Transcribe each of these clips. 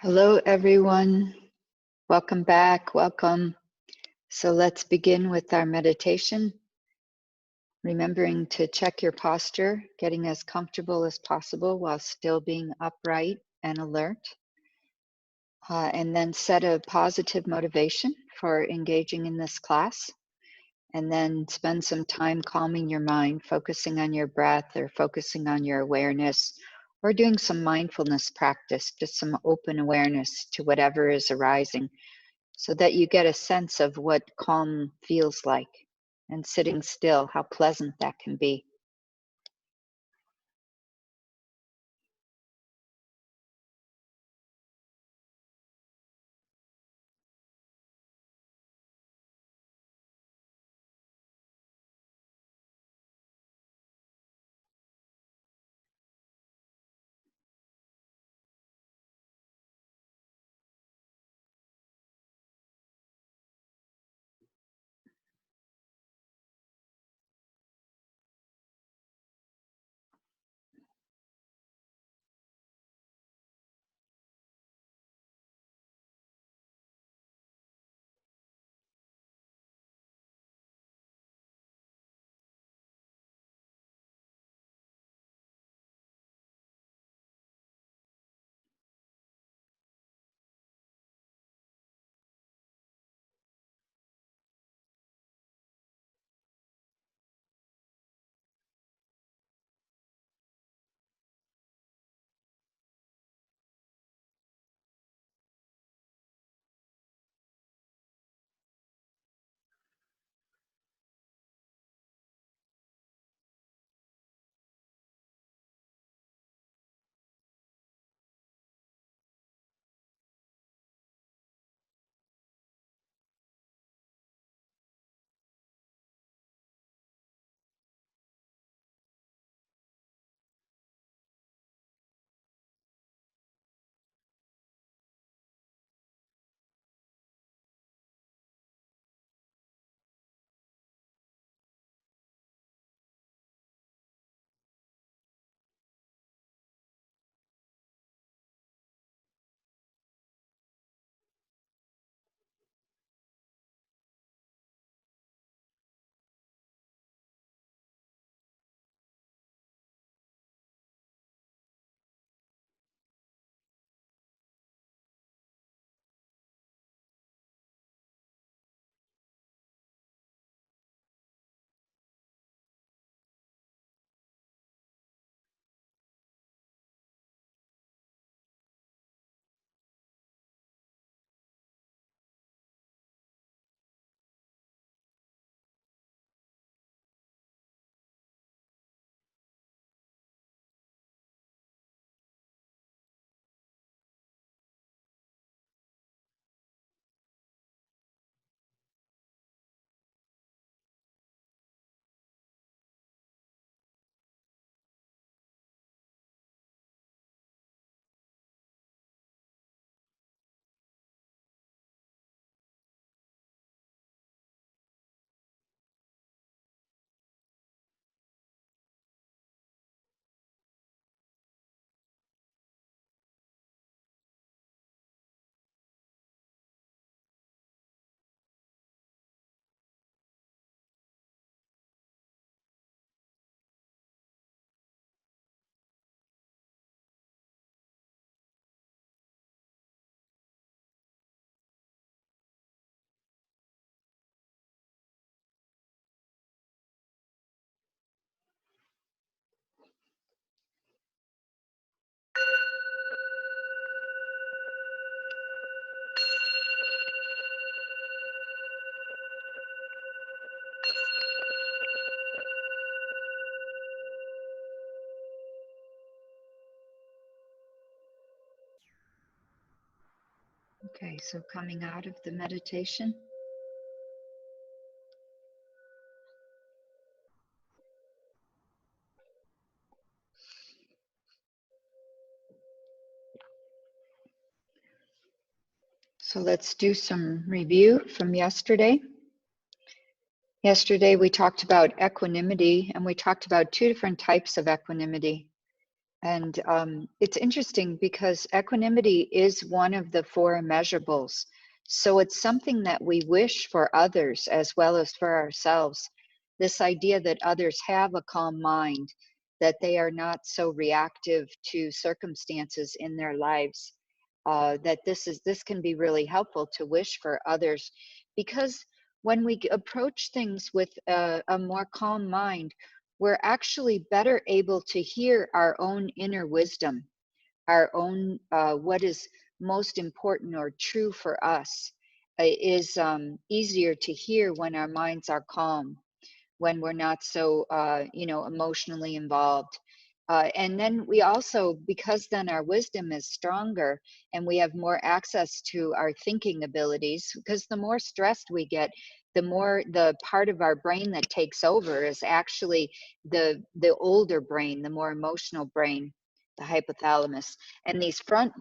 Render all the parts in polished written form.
Hello, everyone. Welcome back. Welcome. So let's begin with our meditation. Remembering to check your posture, getting as comfortable as possible while still being upright and alert. And then set a positive motivation for engaging in this class. And then spend some time calming your mind, focusing on your breath or focusing on your awareness, or doing some mindfulness practice, just some open awareness to whatever is arising, so that you get a sense of what calm feels like, and sitting still, how pleasant that can be. Okay, so coming out of the meditation, so let's do some review from yesterday. Yesterday we talked about equanimity, and we talked about two different types of equanimity. And it's interesting because equanimity is one of the four immeasurables. So it's something that we wish for others as well as for ourselves. This idea that others have a calm mind, that they are not so reactive to circumstances in their lives, that this can be really helpful to wish for others, because when we approach things with a more calm mind, we're actually better able to hear our own inner wisdom, our own what is most important or true for us is easier to hear when our minds are calm, when we're not so emotionally involved. And then we also, because then our wisdom is stronger and we have more access to our thinking abilities, because the more stressed we get, the more the part of our brain that takes over is actually the older brain, the more emotional brain, the hypothalamus. And these front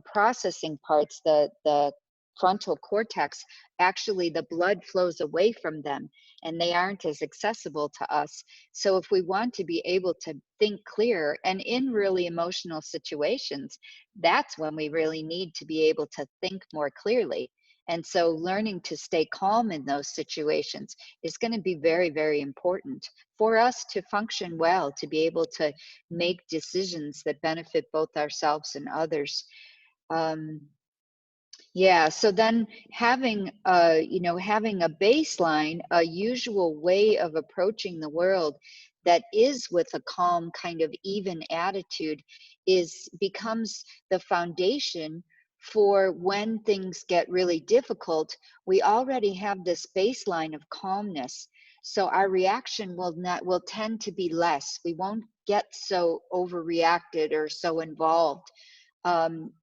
processing parts, the frontal cortex, actually the blood flows away from them and they aren't as accessible to us. So if we want to be able to think clear, and in really emotional situations, that's when we really need to be able to think more clearly. And so learning to stay calm in those situations is going to be very, very important for us to function well, to be able to make decisions that benefit both ourselves and others. Yeah, so then having having a baseline, a usual way of approaching the world that is with a calm kind of even attitude becomes the foundation for when things get really difficult. We already have this baseline of calmness. So our reaction will tend to be less. We won't get so overreacted or so involved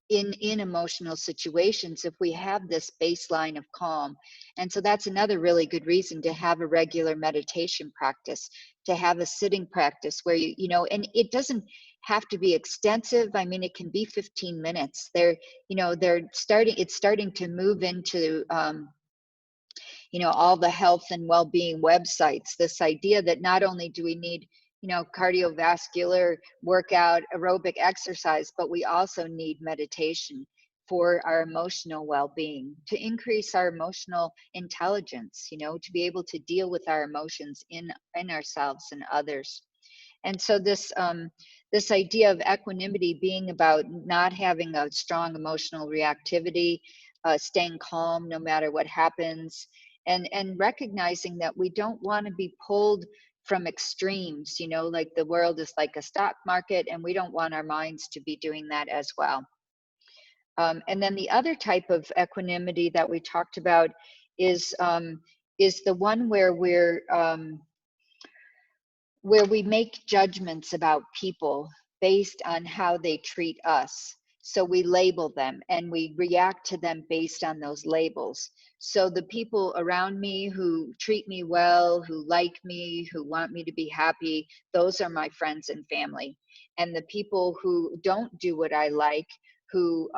in emotional situations if we have this baseline of calm. And so that's another really good reason to have a regular meditation practice, to have a sitting practice where and it doesn't have to be extensive. I mean, it can be 15 minutes. It's starting to move into all the health and well-being websites, this idea that not only do we need cardiovascular workout, aerobic exercise, but we also need meditation for our emotional well-being, to increase our emotional intelligence, to be able to deal with our emotions in ourselves and others. And so this idea of equanimity being about not having a strong emotional reactivity, staying calm no matter what happens, and recognizing that we don't want to be pulled from extremes, like the world is like a stock market, and we don't want our minds to be doing that as well. And then the other type of equanimity that we talked about is the one where we make judgments about people based on how they treat us. So we label them and we react to them based on those labels. So the people around me who treat me well, who like me, who want me to be happy, those are my friends and family. And the people who don't do what I like, who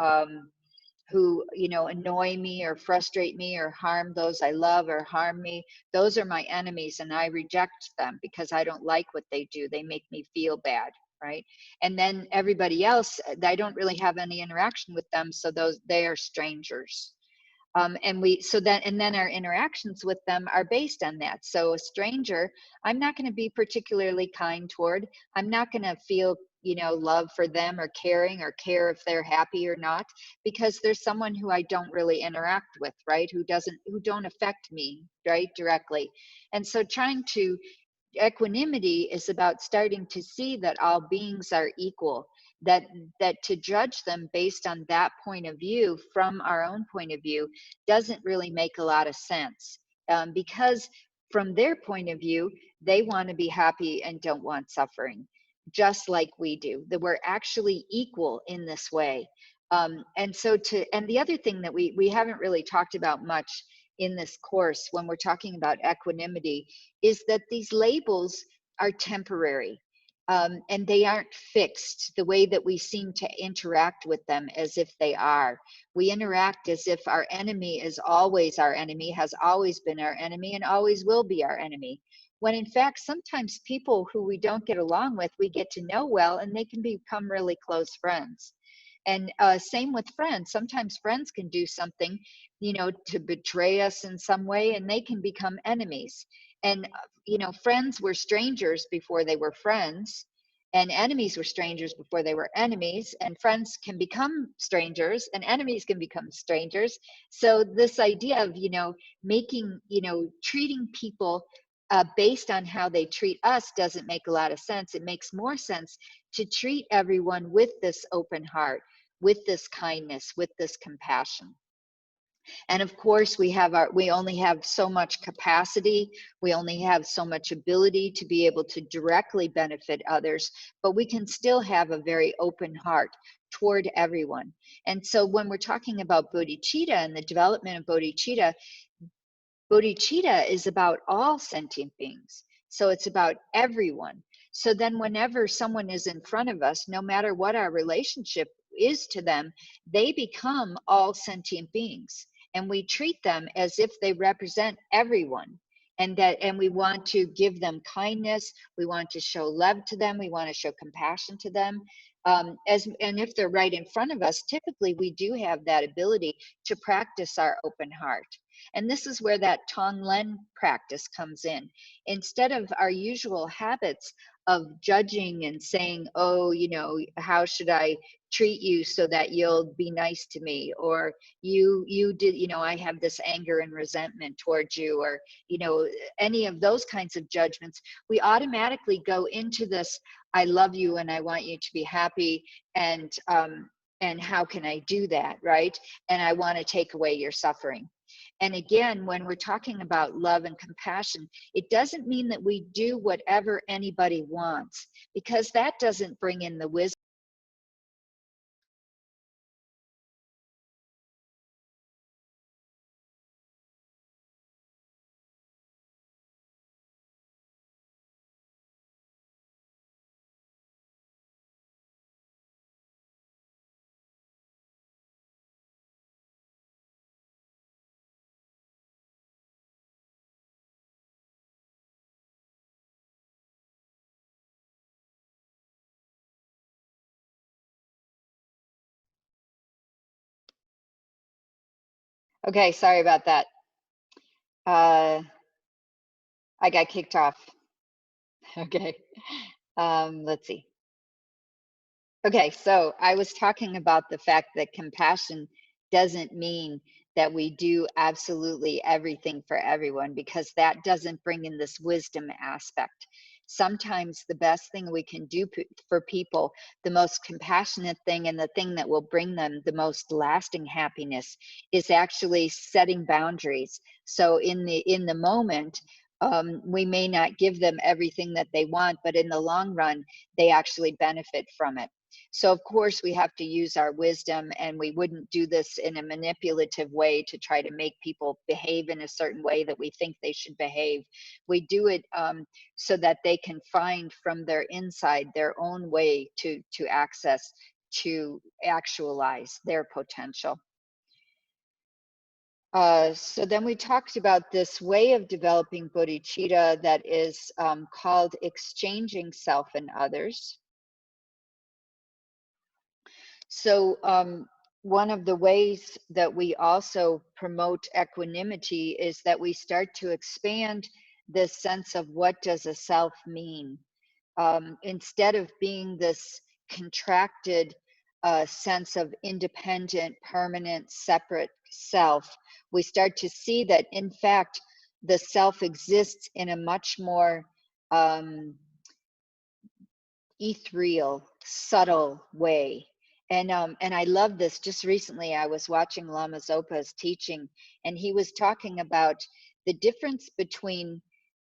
annoy me or frustrate me or harm those I love or harm me, those are my enemies, and I reject them because I don't like what they do. They make me feel bad, right? And then everybody else, I don't really have any interaction with them, so they are strangers. And then our interactions with them are based on that. So a stranger, I'm not going to be particularly kind toward. I'm not going to feel love for them or caring or care if they're happy or not, because there's someone who I don't really interact with, right? Who don't affect me, right, directly. And so equanimity is about starting to see that all beings are equal, that to judge them based on that point of view from our own point of view doesn't really make a lot of sense, because from their point of view they want to be happy and don't want suffering, just like we do, that we're actually equal in this way. And the other thing that we haven't really talked about much in this course when we're talking about equanimity is that these labels are temporary. and they aren't fixed the way that we seem to interact with them as if they are. We interact as if our enemy is always our enemy, has always been our enemy, and always will be our enemy. When in fact, sometimes people who we don't get along with, we get to know well, and they can become really close friends. And same with friends. Sometimes friends can do something, to betray us in some way, and they can become enemies. And, friends were strangers before they were friends, and enemies were strangers before they were enemies, and friends can become strangers, and enemies can become strangers. So this idea of, making, treating people based on how they treat us doesn't make a lot of sense. It makes more sense to treat everyone with this open heart, with this kindness, with this compassion. And of course, we only have so much capacity, we only have so much ability to be able to directly benefit others, but we can still have a very open heart toward everyone. And so when we're talking about bodhicitta and the development of bodhicitta, bodhicitta is about all sentient beings. So it's about everyone. So then whenever someone is in front of us, no matter what our relationship is to them, they become all sentient beings. And we treat them as if they represent everyone. And we want to give them kindness. We want to show love to them. We want to show compassion to them. And if they're right in front of us, typically we do have that ability to practice our open heart. And this is where that Tonglen practice comes in. Instead of our usual habits of judging and saying, oh, how should I treat you so that you'll be nice to me? Or you did, I have this anger and resentment towards you, or, any of those kinds of judgments. We automatically go into this, I love you and I want you to be happy. And how can I do that, right? And I want to take away your suffering. And again, when we're talking about love and compassion, it doesn't mean that we do whatever anybody wants, because that doesn't bring in the wisdom. Okay, sorry about that. I got kicked off. Okay, let's see. Okay, so I was talking about the fact that compassion doesn't mean that we do absolutely everything for everyone, because that doesn't bring in this wisdom aspect. Sometimes the best thing we can do for people, the most compassionate thing and the thing that will bring them the most lasting happiness, is actually setting boundaries. So in the moment, we may not give them everything that they want, but in the long run, they actually benefit from it. So of course we have to use our wisdom, and we wouldn't do this in a manipulative way to try to make people behave in a certain way that we think they should behave. We do it so that they can find from their inside their own way to access, to actualize their potential. So then we talked about this way of developing bodhicitta that is called exchanging self and others. So one of the ways that we also promote equanimity is that we start to expand this sense of, what does a self mean? Instead of being this contracted sense of independent, permanent, separate self, we start to see that in fact the self exists in a much more ethereal, subtle way. And I love this. Just recently, I was watching Lama Zopa's teaching, and he was talking about the difference between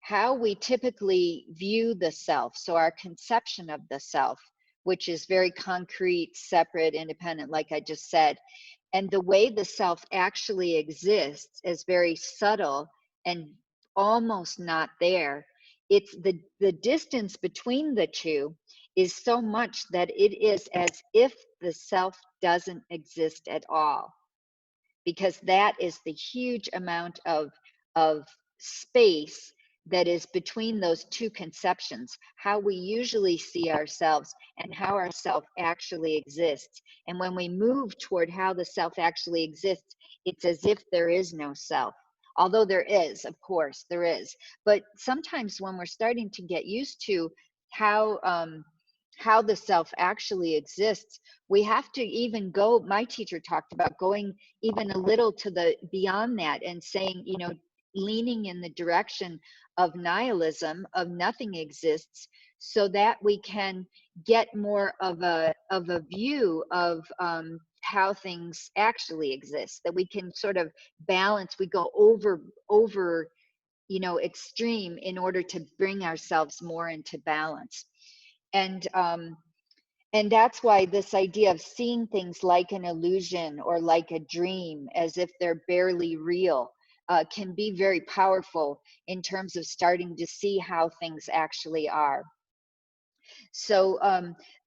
how we typically view the self. So our conception of the self, which is very concrete, separate, independent, like I just said, and the way the self actually exists is very subtle and almost not there, it's the distance between the two is so much that it is as if the self doesn't exist at all, because that is the huge amount of space that is between those two conceptions, how we usually see ourselves and how our self actually exists. And when we move toward how the self actually exists, it's as if there is no self. Although there is, of course, there is. But sometimes when we're starting to get used to how the self actually exists, we have to even go, my teacher talked about going even a little to the beyond that and saying, you know, leaning in the direction of nihilism, of nothing exists, so that we can get more of a view of how things actually exist, that we can sort of balance, we go over you know, extreme in order to bring ourselves more into balance. And that's why this idea of seeing things like an illusion or like a dream, as if they're barely real, can be very powerful in terms of starting to see how things actually are. So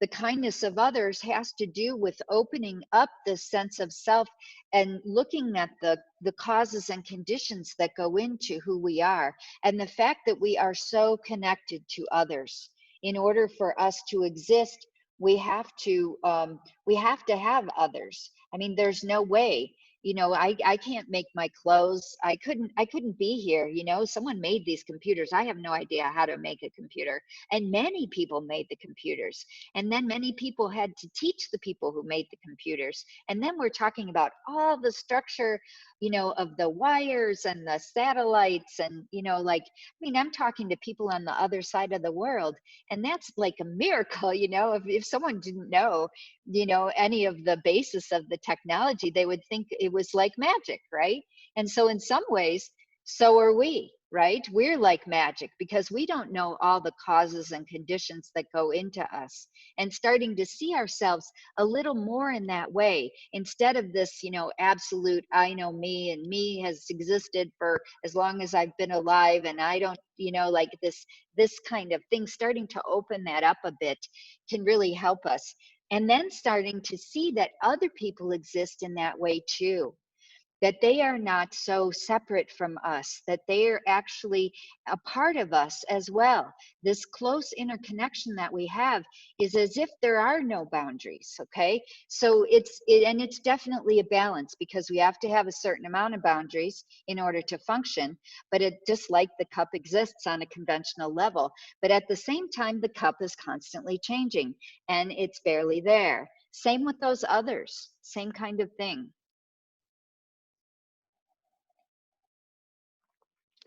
the kindness of others has to do with opening up the sense of self and looking at the causes and conditions that go into who we are, and the fact that we are so connected to others. In order for us to exist, we have to have others. I mean, there's no way, you know, I can't make my clothes. I couldn't be here, you know. Someone made these computers. I have no idea how to make a computer. And many people made the computers. And then many people had to teach the people who made the computers. And then we're talking about all the structure, you know, of the wires and the satellites. And, you know, like, I mean, I'm talking to people on the other side of the world. And that's like a miracle, you know. If someone didn't know, you know, any of the basis of the technology, they would think it was like magic, right? And so in some ways, so are we, right? We're like magic because we don't know all the causes and conditions that go into us. And starting to see ourselves a little more in that way, instead of this, you know, absolute, I know me, and me has existed for as long as I've been alive, and I don't, you know, like this kind of thing, starting to open that up a bit can really help us. And then starting to see that other people exist in that way too, that they are not so separate from us, that they are actually a part of us as well. This close interconnection that we have is as if there are no boundaries, okay? So and it's definitely a balance, because we have to have a certain amount of boundaries in order to function, but it just like the cup exists on a conventional level. But at the same time, the cup is constantly changing and it's barely there. Same with those others, same kind of thing.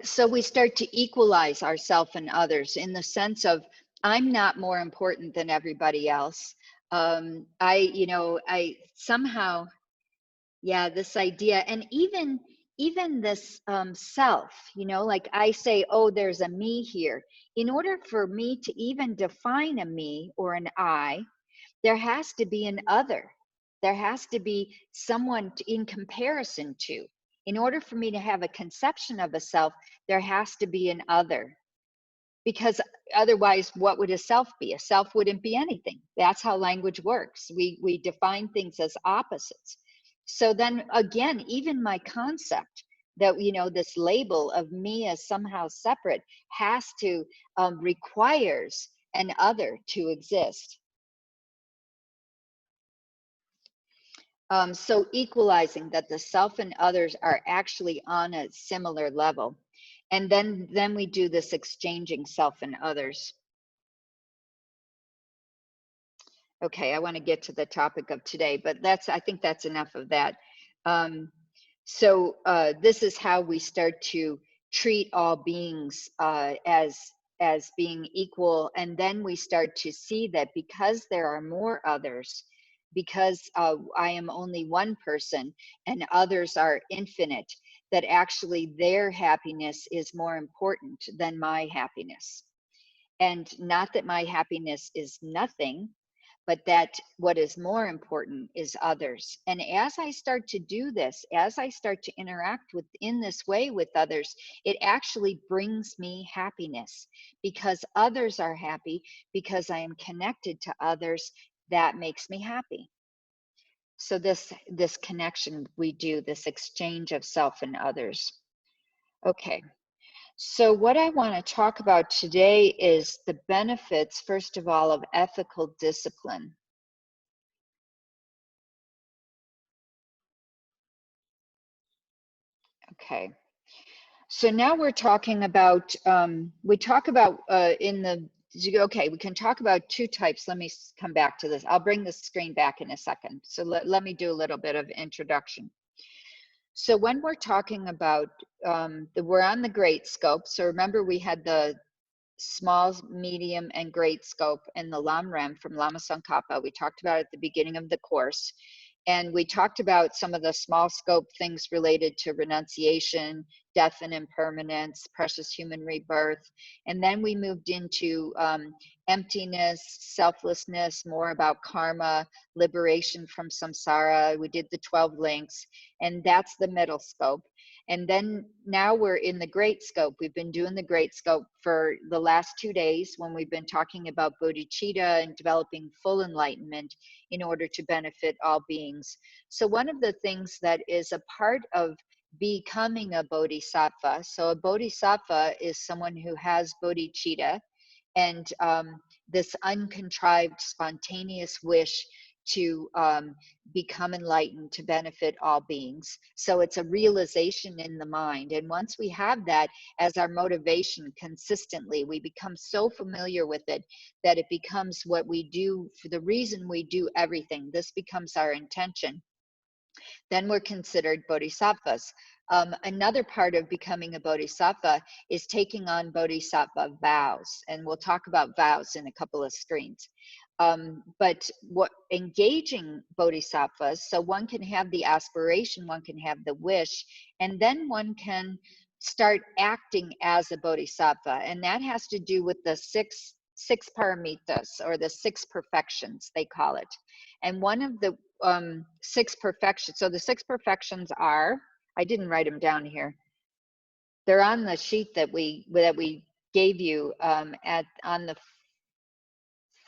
So we start to equalize ourselves and others in the sense of, I'm not more important than everybody else. I somehow, yeah, this idea, and even this self, you know, like I say, oh, there's a me here. In order for me to even define a me or an I, there has to be an other. There has to be someone in comparison to. In order for me to have a conception of a self, there has to be an other. Because otherwise, what would a self be? A self wouldn't be anything. That's how language works. We define things as opposites. So then again, even my concept that, you know, this label of me as somehow separate has to requires an other to exist. So equalizing that the self and others are actually on a similar level. And then we do this exchanging self and others. Okay, I want to get to the topic of today, but I think that's enough of that. So this is how we start to treat all beings as being equal, and then we start to see that because there are more others, because I am only one person and others are infinite, that actually their happiness is more important than my happiness. And not that my happiness is nothing, but that what is more important is others. And as I start to do this, as I start to interact with in this way with others, it actually brings me happiness, because others are happy, because I am connected to others. That makes me happy. So this connection we do, this exchange of self and others. Okay. So what I want to talk about today is the benefits, first of all, of ethical discipline. Okay. So now we're talking about, we talk about okay, we can talk about two types. Let me come back to this. I'll bring the screen back in a second. So let me do a little bit of introduction. So when we're talking about, we're on the great scope. So remember we had the small, medium, and great scope and the Lam Rem from Lama Tsongkhapa. We talked about at the beginning of the course. And we talked about some of the small scope things related to renunciation, death and impermanence, precious human rebirth. And then we moved into emptiness, selflessness, more about karma, liberation from samsara. We did the 12 links, and that's the middle scope. And then now we're in the great scope. We've been doing the great scope for the last 2 days when we've been talking about bodhicitta and developing full enlightenment in order to benefit all beings. So one of the things that is a part of becoming a bodhisattva, so a bodhisattva is someone who has bodhicitta and this uncontrived, spontaneous wish to become enlightened, to benefit all beings. So it's a realization in the mind. And once we have that as our motivation consistently, we become so familiar with it that it becomes what we do, for the reason we do everything. This becomes our intention. Then we're considered bodhisattvas. Another part of becoming a bodhisattva is taking on bodhisattva vows. And we'll talk about vows in a couple of screens. But what engaging bodhisattvas, so one can have the aspiration, one can have the wish, and then one can start acting as a bodhisattva. And that has to do with the six paramitas, or the 6 perfections, they call it. And one of the 6 perfections, so the 6 perfections are, I didn't write them down here. They're on the sheet that we gave you on the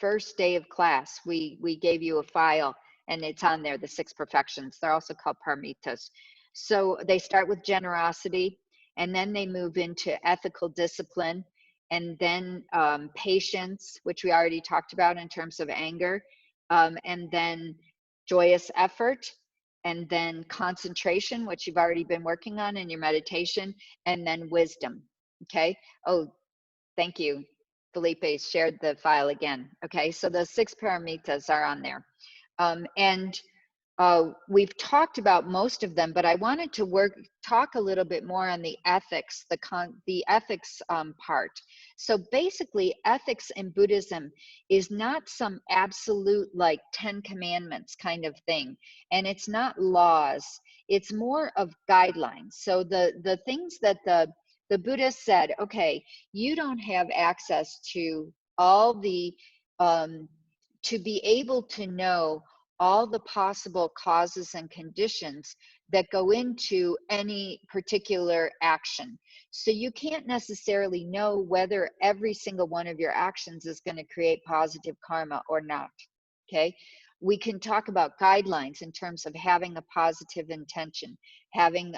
first day of class. We gave you a file, and it's on there, the 6 perfections. They're also called paramitas. So they start with generosity, and then they move into ethical discipline, and then patience, which we already talked about in terms of anger, and then joyous effort, and then concentration, which you've already been working on in your meditation, and then wisdom. Okay. Oh, thank you. Felipe shared the file again. Okay, so the 6 paramitas are on there. And we've talked about most of them, but I wanted to talk a little bit more on the ethics, the ethics part. So basically, ethics in Buddhism is not some absolute like 10 commandments kind of thing, and it's not laws. It's more of guidelines. So the things that the Buddha said, okay, you don't have access to all the to be able to know all the possible causes and conditions that go into any particular action. So you can't necessarily know whether every single one of your actions is going to create positive karma or not. Okay. We can talk about guidelines in terms of having a positive intention, having,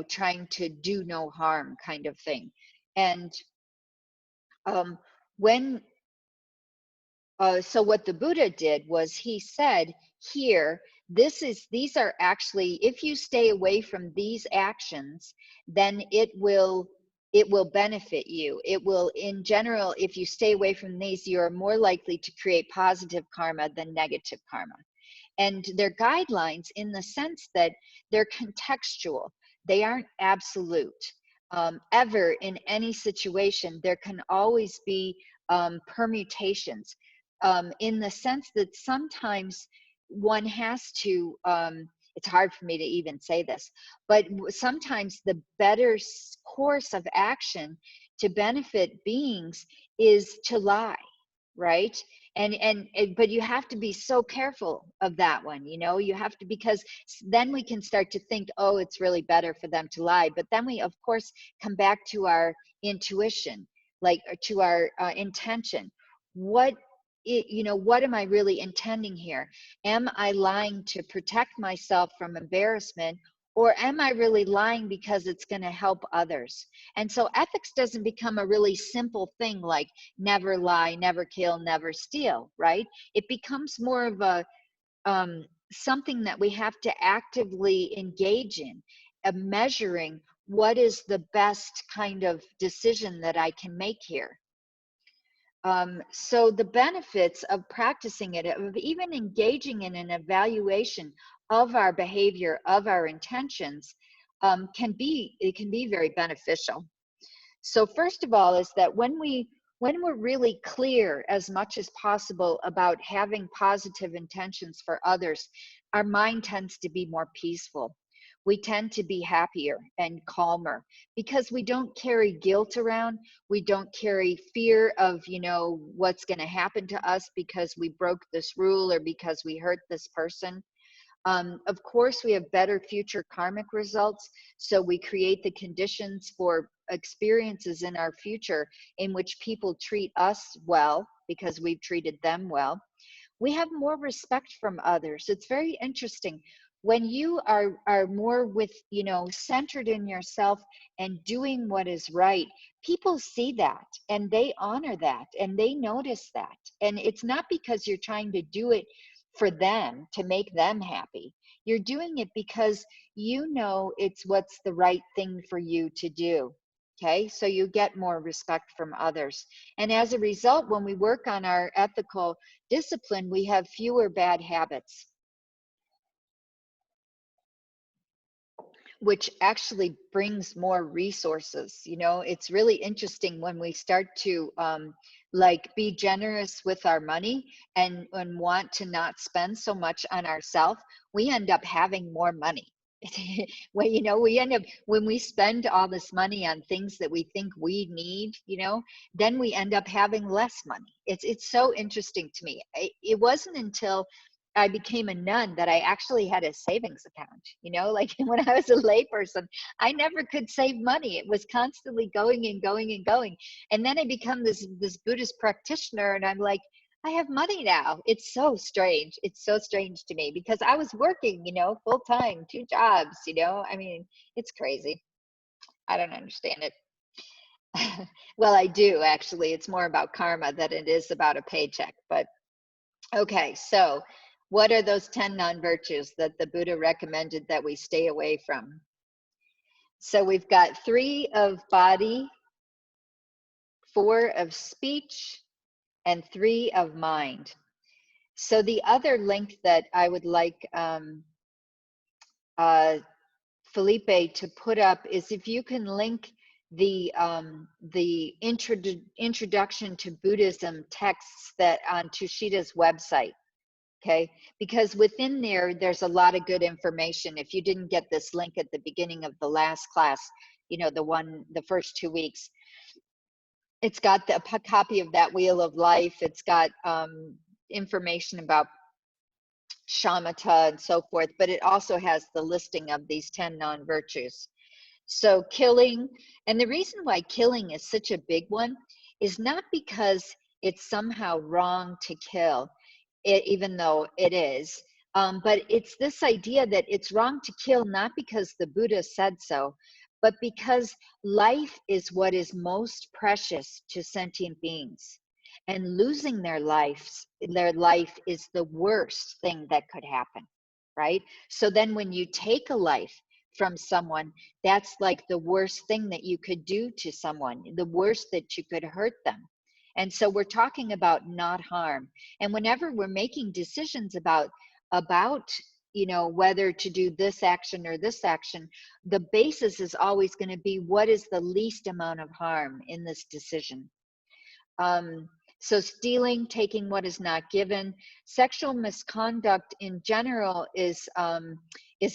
trying to do no harm kind of thing. And so what the Buddha did was he said, here, these are actually, if you stay away from these actions, then it will benefit you. It will, in general, if you stay away from these, you're more likely to create positive karma than negative karma. And they're guidelines in the sense that they're contextual. They aren't absolute. Ever in any situation, there can always be permutations, in the sense that sometimes one has to, it's hard for me to even say this, but sometimes the better course of action to benefit beings is to lie, right? But you have to be so careful of that one, you know. You have to, because then we can start to think, oh, it's really better for them to lie. But then we of course come back to our intuition, like to our intention. What you know, what am I really intending here? Am I lying to protect myself from embarrassment, or am I really lying because it's going to help others? And so ethics doesn't become a really simple thing like never lie, never kill, never steal, right? It becomes more of a something that we have to actively engage in, measuring what is the best kind of decision that I can make here. So the benefits of practicing it, of even engaging in an evaluation of our behavior, of our intentions, can be very beneficial. So first of all is that when we're really clear as much as possible about having positive intentions for others, our mind tends to be more peaceful. We tend to be happier and calmer because we don't carry guilt around. We don't carry fear of, you know, what's going to happen to us because we broke this rule or because we hurt this person. Of course, we have better future karmic results, so we create the conditions for experiences in our future in which people treat us well because we've treated them well. We have more respect from others. It's very interesting. When you are more with, you know, centered in yourself and doing what is right, people see that and they honor that and they notice that. And it's not because you're trying to do it for them to make them happy. You're doing it because you know it's what's the right thing for you to do. Okay, so you get more respect from others. And as a result, when we work on our ethical discipline, we have fewer bad habits, which actually brings more resources. You know, it's really interesting when we start to like be generous with our money and want to not spend so much on ourselves, we end up having more money. Well, you know, we end up, when we spend all this money on things that we think we need, you know, then we end up having less money. It's so interesting to me. It wasn't until I became a nun that I actually had a savings account. You know, like when I was a layperson, I never could save money. It was constantly going and going and going. And then I become this Buddhist practitioner, and I'm like, I have money now. It's so strange. It's so strange to me because I was working, you know, full time, 2 jobs, you know. I mean, it's crazy. I don't understand it. Well, I do actually. It's more about karma than it is about a paycheck. But okay, so what are those 10 non-virtues that the Buddha recommended that we stay away from? So we've got 3 of body, 4 of speech, and 3 of mind. So the other link that I would like Felipe to put up is if you can link the introduction to Buddhism texts that on Tushida's website. Okay, because within there's a lot of good information. If you didn't get this link at the beginning of the last class, you know, the first 2 weeks, it's got a copy of that Wheel of Life. It's got information about shamatha and so forth, but it also has the listing of these 10 non-virtues. So killing, and the reason why killing is such a big one is not because it's somehow wrong to kill, even though it is, but it's this idea that it's wrong to kill not because the Buddha said so, but because life is what is most precious to sentient beings. And losing their life is the worst thing that could happen, right? So then when you take a life from someone, that's like the worst thing that you could do to someone, the worst that you could hurt them. And so we're talking about not harm. And whenever we're making decisions about you know, whether to do this action or this action, the basis is always going to be what is the least amount of harm in this decision. So stealing, taking what is not given. Sexual misconduct in general is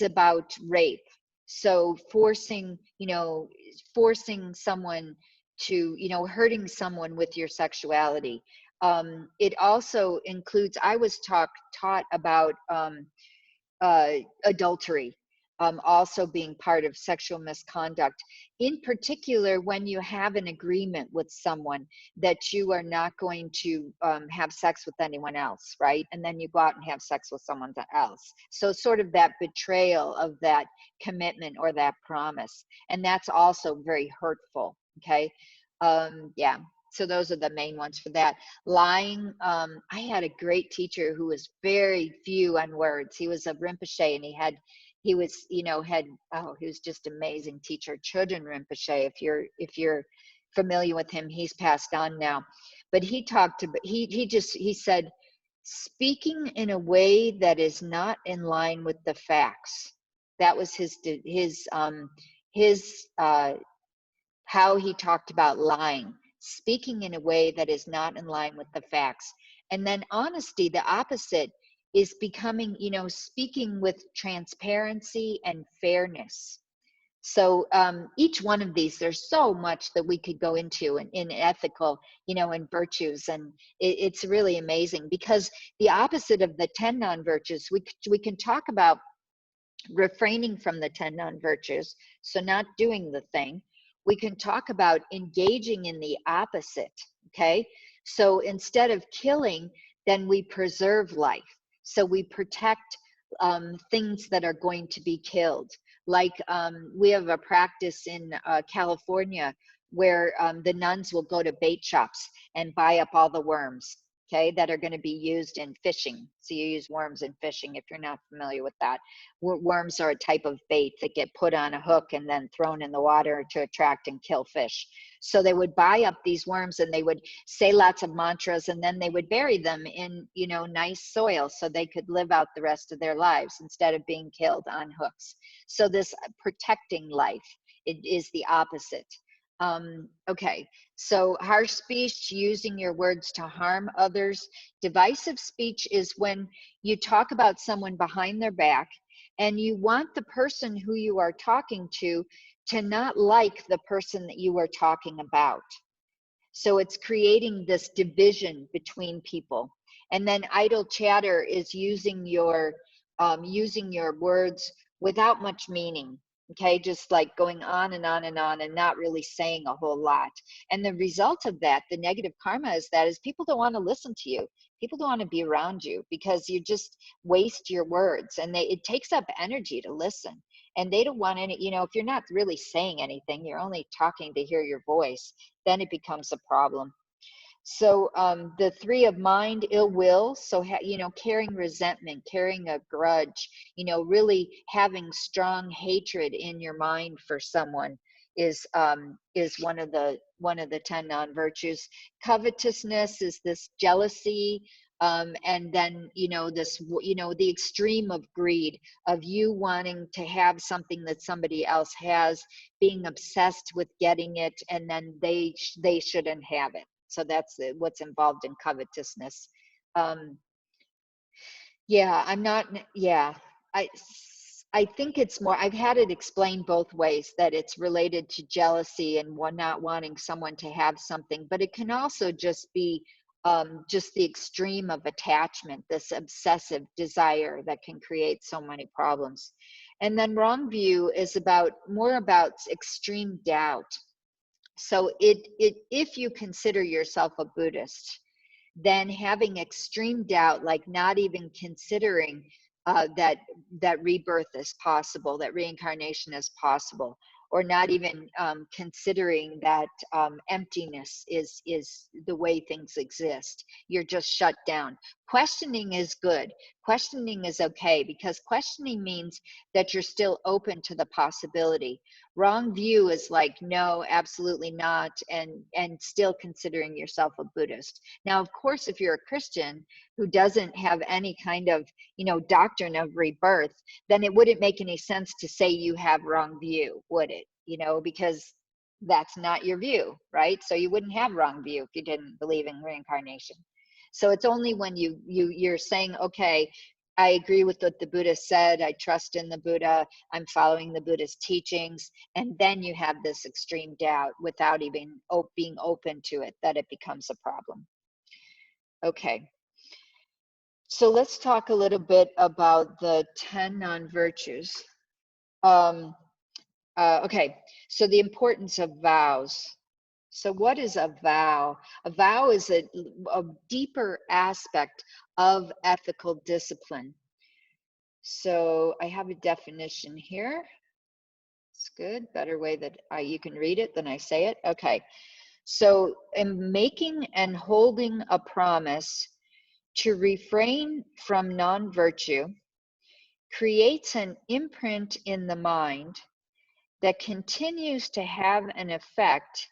about rape. So forcing someone to, you know, hurting someone with your sexuality. It also includes, I was taught about adultery also being part of sexual misconduct, in particular when you have an agreement with someone that you are not going to have sex with anyone else, right? And then you go out and have sex with someone else. So sort of that betrayal of that commitment or that promise. And that's also very hurtful, okay? Yeah. So those are the main ones for that. Lying. I had a great teacher who was very few on words. He was a Rinpoche, and he was, you know, he was just amazing teacher. Chödrön Rinpoche, if you're familiar with him, he's passed on now. But he talked about, he said, speaking in a way that is not in line with the facts. That was his how he talked about lying, speaking in a way that is not in line with the facts. And then honesty, the opposite, is becoming, you know, speaking with transparency and fairness. So each one of these, there's so much that we could go into in ethical, you know, and virtues. And it's really amazing, because the opposite of the 10 non-virtues, we can talk about refraining from the 10 non-virtues, so not doing the thing. We can talk about engaging in the opposite, okay? So instead of killing, then we preserve life. So we protect things that are going to be killed. Like we have a practice in California where the nuns will go to bait shops and buy up all the worms, okay, that are going to be used in fishing. So you use worms in fishing if you're not familiar with that. Worms are a type of bait that get put on a hook and then thrown in the water to attract and kill fish. So they would buy up these worms and they would say lots of mantras, and then they would bury them in, you know, nice soil so they could live out the rest of their lives instead of being killed on hooks. So this protecting life, it is the opposite. Okay, so harsh speech, using your words to harm others. Divisive speech is when you talk about someone behind their back and you want the person who you are talking to not like the person that you are talking about. So it's creating this division between people. And then idle chatter is using your words without much meaning. Okay, just like going on and on and on and not really saying a whole lot. And the result of that, the negative karma is people don't want to listen to you. People don't want to be around you because you just waste your words, and it takes up energy to listen. And they don't want any, you know, if you're not really saying anything, you're only talking to hear your voice, then it becomes a problem. So the 3 of mind, ill will, so you know, carrying resentment, carrying a grudge, you know, really having strong hatred in your mind for someone is one of the 10 non-virtues. Covetousness is this jealousy, and then, you know, this, you know, the extreme of greed, of you wanting to have something that somebody else has, being obsessed with getting it, and then they shouldn't have it. So that's what's involved in covetousness. Yeah, I'm not, yeah, I think it's more, I've had it explained both ways, that it's related to jealousy and not wanting someone to have something, but it can also just be just the extreme of attachment, this obsessive desire that can create so many problems. And then wrong view is more about extreme doubt. So if you consider yourself a Buddhist, then having extreme doubt, like not even considering that rebirth is possible, that reincarnation is possible, or not even considering that emptiness is the way things exist. You're just shut down. Questioning is good. Questioning is okay, because questioning means that you're still open to the possibility. Wrong view is like, no, absolutely not, and still considering yourself a Buddhist. Now, of course, if you're a Christian who doesn't have any kind of, you know, doctrine of rebirth, then it wouldn't make any sense to say you have wrong view, would it? You know, because that's not your view, right? So you wouldn't have wrong view if you didn't believe in reincarnation. So it's only when you're saying, okay, I agree with what the Buddha said, I trust in the Buddha, I'm following the Buddha's teachings, and then you have this extreme doubt without even being open to it, that it becomes a problem. Okay, so let's talk a little bit about the 10 non-virtues. Okay, so the importance of vows. So what is a vow? A vow is a deeper aspect of ethical discipline. So I have a definition here. It's good, better way that you can read it than I say it. Okay, so in making and holding a promise to refrain from non-virtue creates an imprint in the mind that continues to have an effect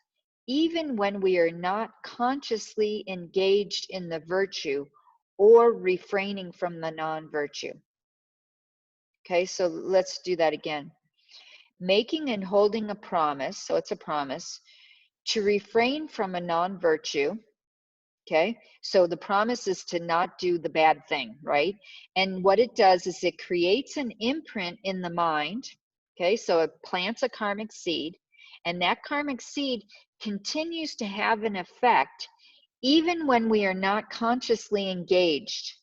even when we are not consciously engaged in the virtue or refraining from the non-virtue. Okay, so let's do that again. Making and holding a promise, so it's a promise, to refrain from a non-virtue. Okay, so the promise is to not do the bad thing, right? And what it does is it creates an imprint in the mind. Okay, so it plants a karmic seed, and that karmic seed continues to have an effect even when we are not consciously engaged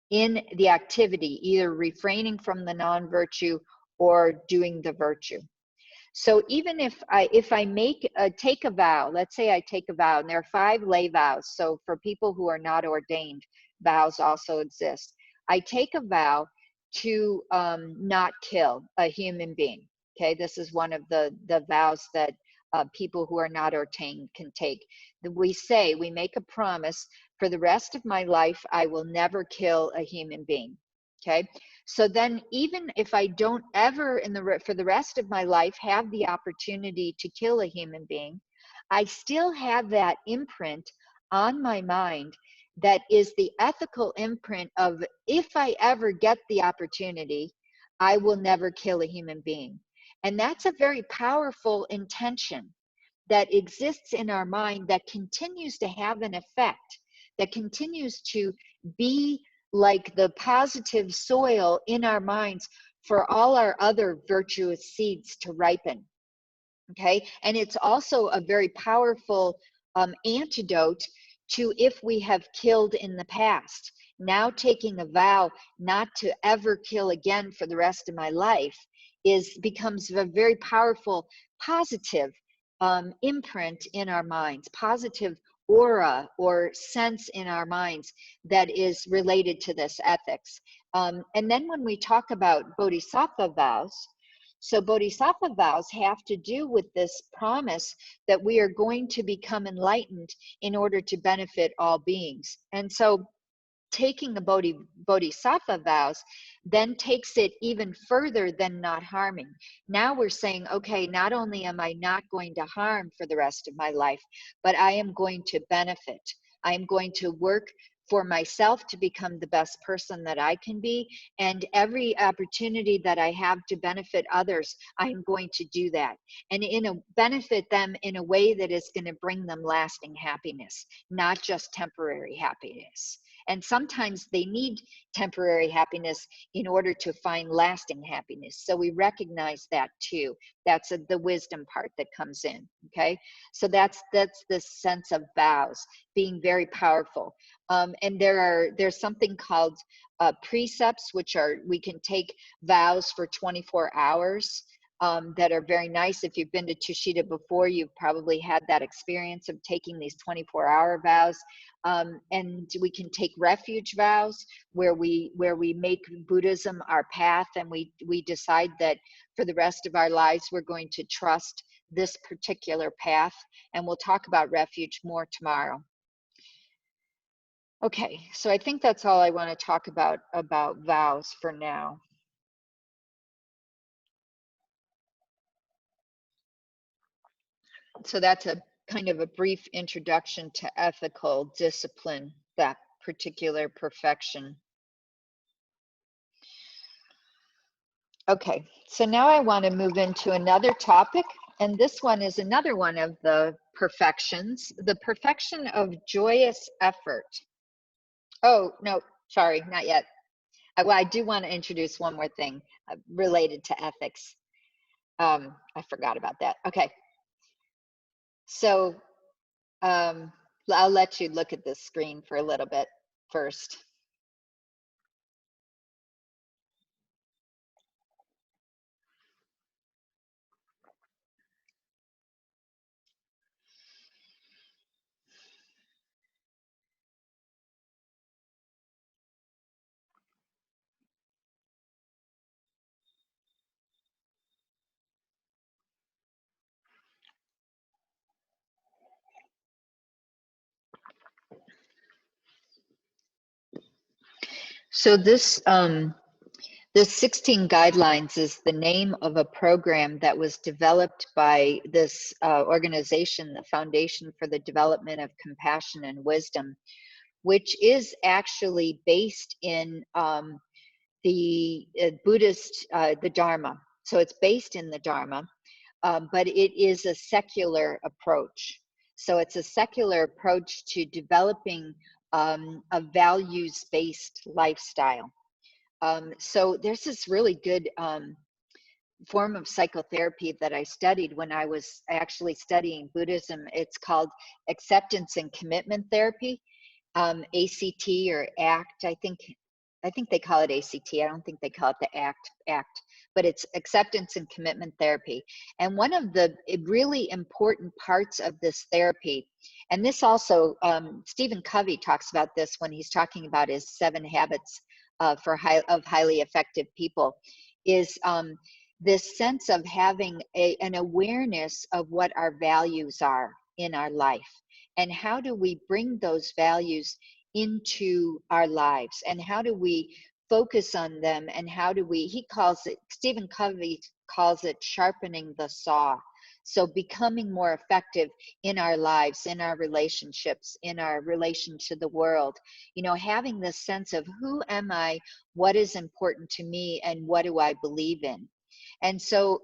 in the activity, either refraining from the non-virtue or doing the virtue. So even if I take a vow, let's say I take a vow, and there are 5 lay vows. So for people who are not ordained, vows also exist. I take a vow to not kill a human being. Okay, this is one of the vows that people who are not ordained can take. We make a promise, for the rest of my life, I will never kill a human being. Okay, so then even if I don't ever for the rest of my life have the opportunity to kill a human being, I still have that imprint on my mind that is the ethical imprint of, if I ever get the opportunity, I will never kill a human being. And that's a very powerful intention that exists in our mind that continues to have an effect, that continues to be like the positive soil in our minds for all our other virtuous seeds to ripen. Okay, and it's also a very powerful antidote to if we have killed in the past. Now taking a vow not to ever kill again for the rest of my life becomes a very powerful positive imprint in our minds, positive aura or sense in our minds that is related to this ethics. And then when we talk about bodhisattva vows, so bodhisattva vows have to do with this promise that we are going to become enlightened in order to benefit all beings. And so taking the bodhisattva vows then takes it even further than not harming. Now we're saying, okay, not only am I not going to harm for the rest of my life, but I am going to benefit. I am going to work for myself to become the best person that I can be. And every opportunity that I have to benefit others, I'm going to do that. And benefit them in a way that is going to bring them lasting happiness, not just temporary happiness. And sometimes they need temporary happiness in order to find lasting happiness. So we recognize that too. That's the wisdom part that comes in. Okay, so that's the sense of vows being very powerful. And there's something called precepts, which we can take vows for 24 hours. That are very nice. If you've been to Tushita before, you've probably had that experience of taking these 24-hour vows. And we can take refuge vows where we make Buddhism our path, and we decide that for the rest of our lives we're going to trust this particular path. And we'll talk about refuge more tomorrow. Okay, so I think that's all I want to talk about vows for now. So that's a kind of a brief introduction to ethical discipline, that particular perfection. Okay, so now I want to move into another topic, and this one is another one of the perfections, the perfection of joyous effort. Oh, no, sorry, not yet. Well, I do want to introduce one more thing related to ethics. I forgot about that. Okay. So I'll let you look at this screen for a little bit. first. So this 16 guidelines is the name of a program that was developed by this organization, the Foundation for the Development of Compassion and Wisdom, which is actually based in the Buddhist, the Dharma. So it's based in the Dharma, but it is a secular approach. So it's a secular approach to developing a values-based lifestyle. So there's this really good form of psychotherapy that I studied when I was actually studying Buddhism. It's called acceptance and commitment therapy, ACT or ACT. I think they call it ACT. I don't think they call it the ACT, but it's acceptance and commitment therapy. And one of the really important parts of this therapy, and this also, Stephen Covey talks about this when he's talking about his 7 habits of highly effective people, is this sense of having an awareness of what our values are in our life, and how do we bring those values into our lives, and how do we focus on them, and how do we, he calls it, Stephen Covey calls it sharpening the saw. So becoming more effective in our lives, in our relationships, in our relation to the world, you know, having this sense of who am I, what is important to me, and what do I believe in. And so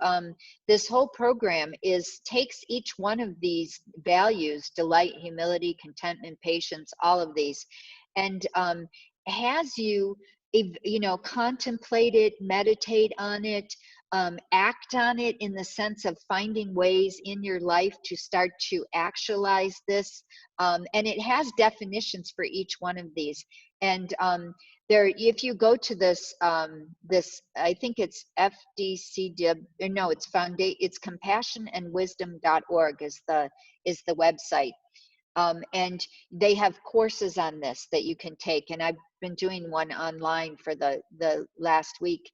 this whole program takes each one of these values, delight, humility, contentment, patience, all of these, and has you, you know, contemplate it, meditate on it, act on it in the sense of finding ways in your life to start to actualize this. And it has definitions for each one of these. And there, if you go to this, I think it's FDCW, no, it's it's compassionandwisdom.org is the website. And they have courses on this that you can take. And I've been doing one online for the last week.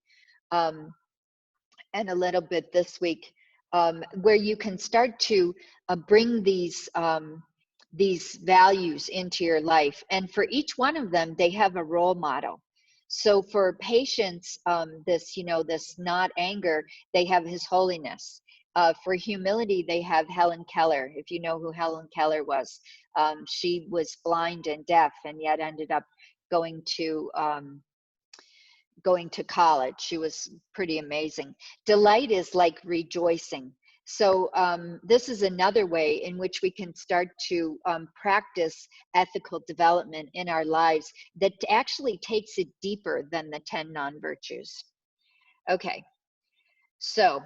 And a little bit this week, where you can start to bring these values into your life. And for each one of them, they have a role model. So for patience, this, you know, this not anger, they have His Holiness. For humility, they have Helen Keller. If you know who Helen Keller was, she was blind and deaf, and yet ended up going to college. She was pretty amazing. Delight is like rejoicing. So this is another way in which we can start to practice ethical development in our lives that actually takes it deeper than the 10 non-virtues. Okay, so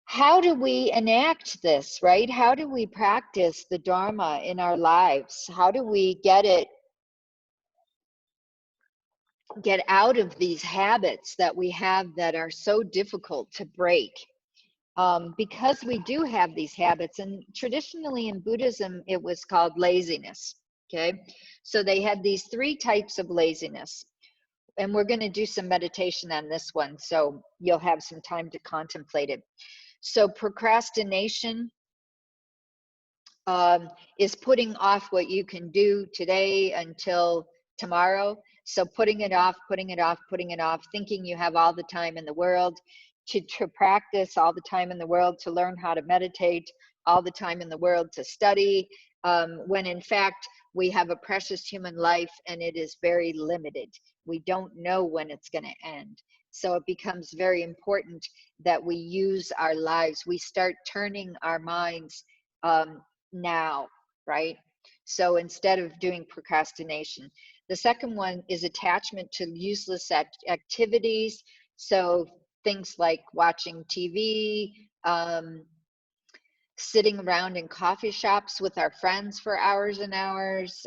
how do we enact this, right? How do we practice the Dharma in our lives? How do we get out of these habits that we have that are so difficult to break? Because we do have these habits, and traditionally in Buddhism, it was called laziness, okay? So they had these 3 types of laziness, and we're gonna do some meditation on this one, so you'll have some time to contemplate it. So procrastination is putting off what you can do today until tomorrow. So putting it off, putting it off, putting it off, thinking you have all the time in the world to practice, all the time in the world to learn how to meditate, all the time in the world to study, when in fact we have a precious human life and it is very limited. We don't know when it's going to end. So it becomes very important that we use our lives. We start turning our minds now, right? So instead of doing procrastination. The second one is attachment to useless activities. So things like watching TV, sitting around in coffee shops with our friends for hours and hours.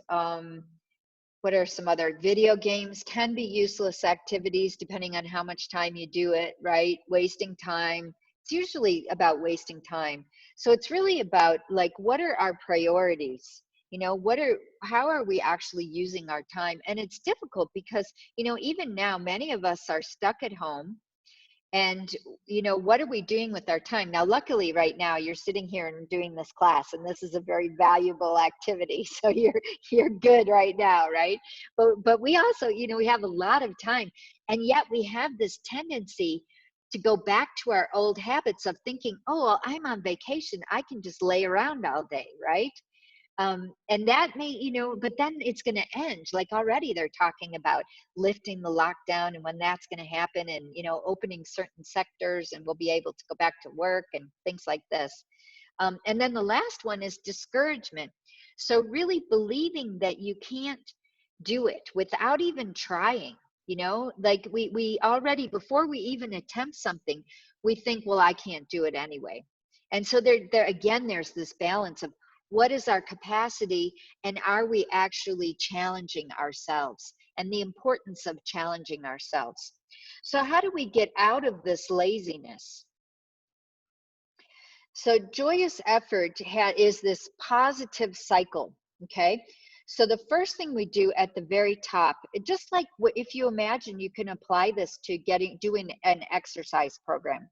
What are some other video games? Can be useless activities depending on how much time you do it, right? Wasting time. It's usually about wasting time. So it's really about like, what are our priorities? You know, how are we actually using our time? And it's difficult because, you know, even now, many of us are stuck at home. And, you know, what are we doing with our time? Now, luckily right now you're sitting here and doing this class, and this is a very valuable activity. So you're good right now, right? But we also, you know, we have a lot of time, and yet we have this tendency to go back to our old habits of thinking, oh, well, I'm on vacation, I can just lay around all day, right? And that may, you know, but then it's going to end. Like already they're talking about lifting the lockdown and when that's going to happen, and, you know, opening certain sectors, and we'll be able to go back to work and things like this. And then the last one is discouragement. So really believing that you can't do it without even trying. You know, like we already, before we even attempt something, we think, well, I can't do it anyway. And so there again, there's this balance of what is our capacity, and are we actually challenging ourselves, and the importance of challenging ourselves. So how do we get out of this laziness? So joyous effort is this positive cycle, okay? So the first thing we do at the very top, just like if you imagine, you can apply this to doing an exercise program.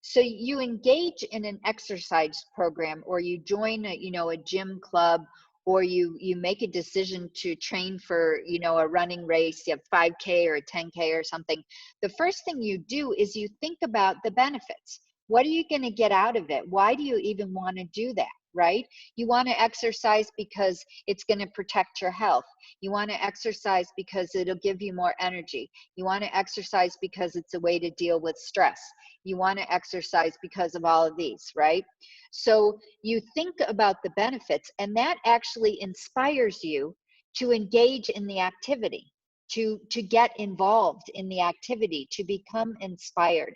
So you engage in an exercise program, or you join a, you know, a gym club, or you make a decision to train for, you know, a running race, you have 5K or a 10K or something. The first thing you do is you think about the benefits. What are you going to get out of it? Why do you even want to do that? Right? You want to exercise because it's going to protect your health. You want to exercise because it'll give you more energy. You want to exercise because it's a way to deal with stress. You want to exercise because of all of these, right? So you think about the benefits, and that actually inspires you to engage in the activity, to get involved in the activity, to become inspired.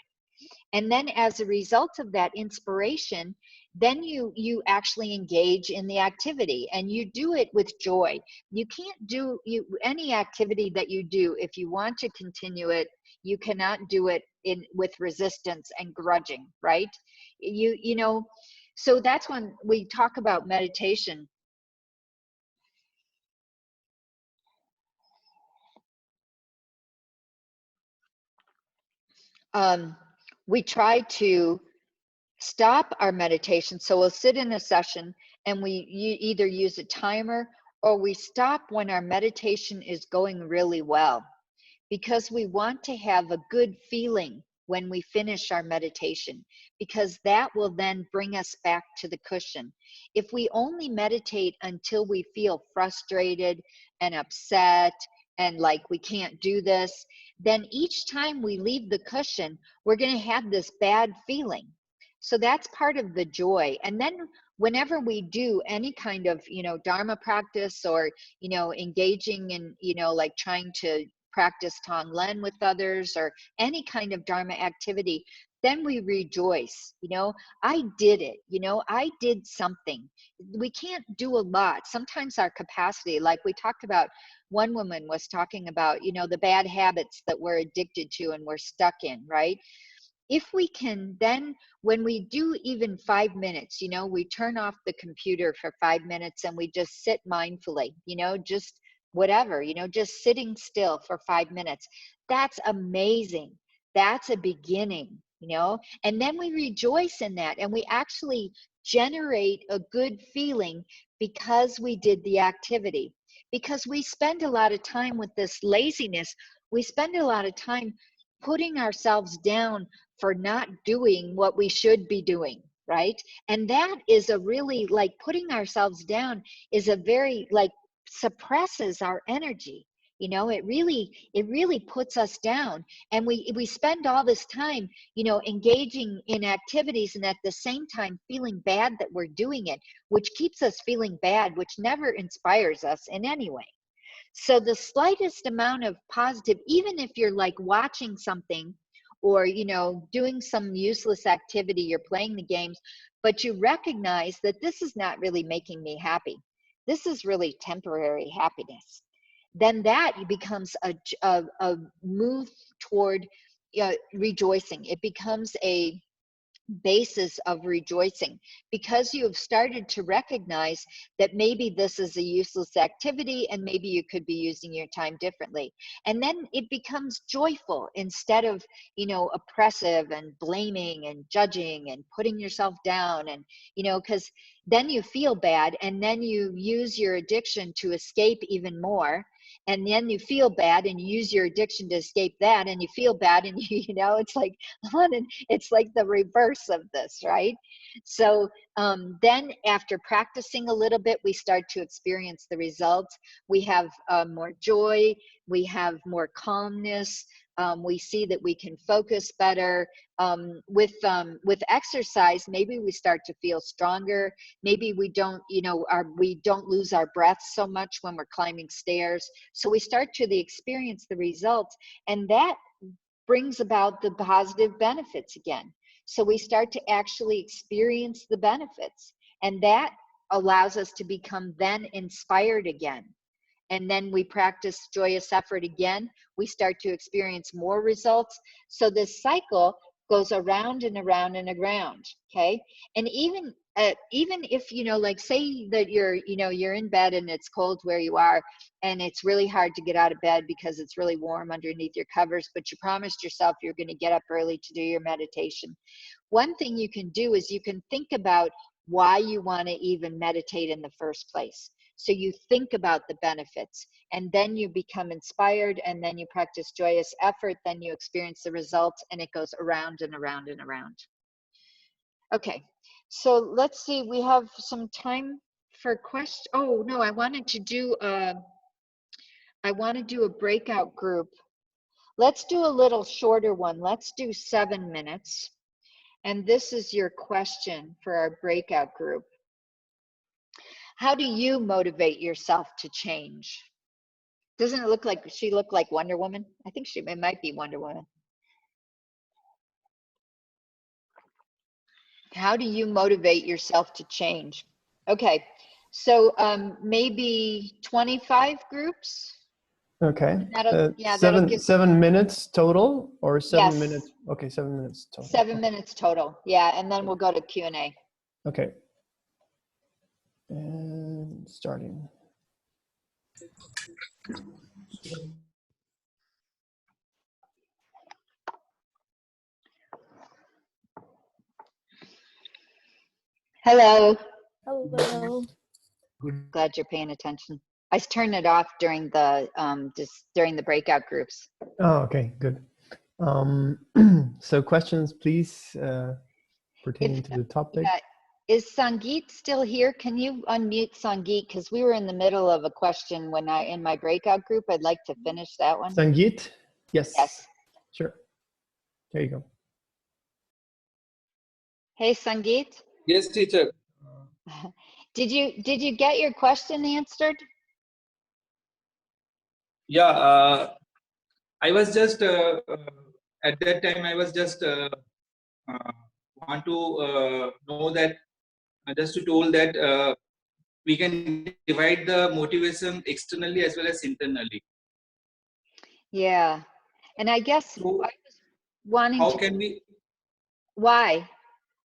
And then as a result of that inspiration, then you actually engage in the activity, and you do it with joy. You can't do any activity that you do, if you want to continue it, you cannot do it with resistance and grudging, right? You know, so that's when we talk about meditation. We try to stop our meditation. So we'll sit in a session, and you either use a timer, or we stop when our meditation is going really well, because we want to have a good feeling when we finish our meditation, because that will then bring us back to the cushion. If we only meditate until we feel frustrated and upset and like we can't do this, then each time we leave the cushion, we're going to have this bad feeling. So that's part of the joy. And then whenever we do any kind of, you know, Dharma practice, or, you know, engaging in, you know, like trying to practice Tonglen with others, or any kind of Dharma activity, then we rejoice. You know, I did it. You know, I did something. We can't do a lot. Sometimes our capacity, like we talked about, one woman was talking about, you know, the bad habits that we're addicted to and we're stuck in, right? If we can then, when we do even 5 minutes, you know, we turn off the computer for 5 minutes and we just sit mindfully, you know, just whatever, you know, just sitting still for 5 minutes. That's amazing. That's a beginning, you know, and then we rejoice in that, and we actually generate a good feeling because we did the activity. Because we spend a lot of time with this laziness, we spend a lot of time putting ourselves down for not doing what we should be doing, right? And that is a really, like, putting ourselves down is a very, like, suppresses our energy. You know, it really puts us down. And we spend all this time, you know, engaging in activities, and at the same time feeling bad that we're doing it, which keeps us feeling bad, which never inspires us in any way. So the slightest amount of positive, even if you're like watching something, or, you know, doing some useless activity, you're playing the games, but you recognize that this is not really making me happy. This is really temporary happiness. Then that becomes a move toward rejoicing. It becomes a basis of rejoicing because you have started to recognize that maybe this is a useless activity and maybe you could be using your time differently. And then it becomes joyful instead of, you know, oppressive and blaming and judging and putting yourself down. And, you know, because then you feel bad and then you use your addiction to escape even more. And then you feel bad and you use your addiction to escape that, and you feel bad, and you know, it's like it's like the reverse of this, right? So then after practicing a little bit, we start to experience the results. We have more joy, we have more calmness, we see that we can focus better. With exercise, maybe we start to feel stronger. Maybe we don't, you know, we don't lose our breath so much when we're climbing stairs. So we start to experience the results, and that brings about the positive benefits again. So we start to actually experience the benefits, and that allows us to become then inspired again. And then we practice joyous effort again. We start to experience more results. So this cycle goes around and around and around. Okay. And even if, you know, like say that you're, you know, you're in bed and it's cold where you are, and it's really hard to get out of bed because it's really warm underneath your covers, but you promised yourself you're going to get up early to do your meditation. One thing you can do is you can think about why you want to even meditate in the first place. So you think about the benefits, and then you become inspired, and then you practice joyous effort, then you experience the results, and it goes around and around and around. Okay, so let's see, we have some time for questions. Oh no, I want to do a breakout group. Let's do a little shorter one. Let's do 7 minutes. And this is your question for our breakout group. How do you motivate yourself to change? Doesn't it look like she looked like Wonder Woman? I think it might be Wonder Woman. How do you motivate yourself to change? Okay, so maybe 25 groups. Okay. Yeah, that'll give 7 minutes total, or 7 yes. minutes? Okay, 7 minutes total. 7 minutes total. Yeah, and then we'll go to Q&A. Okay. And starting. Hello. Hello. Glad you're paying attention. I turned it off during the just during the breakout groups. Oh, okay, good. So questions, please, pertaining to the topic. Yeah, is Sangeet still here? Can you unmute Sangeet? Because we were in the middle of a question when in my breakout group. I'd like to finish that one. Sangeet? Yes. Yes. Sure. There you go. Hey, Sangeet. Yes, teacher. Did you get your question answered? Yeah, I was just at that time. I was just want to know that just to told that we can divide the motivation externally as well as internally. Yeah, and I guess So I was wanting how to. can we? Why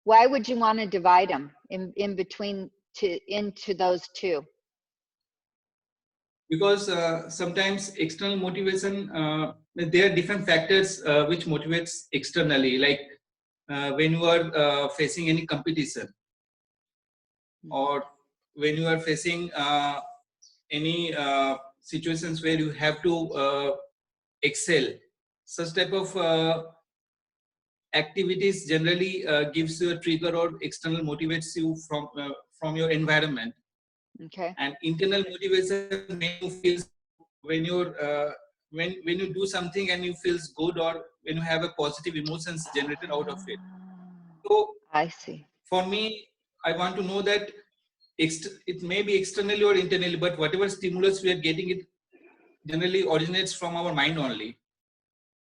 would you want to divide them in between into those two? Because sometimes external motivation, there are different factors which motivates externally, like when you are facing any competition, or when you are facing any situations where you have to excel. Such type of activities generally gives you a trigger or external motivates you from your environment. Okay. And internal motivation when you feel, when you're when you do something and you feels good, or when you have a positive emotions generated out of it. So I see. for me, I want to know that it may be externally or internally, but whatever stimulus we are getting, it generally originates from our mind only.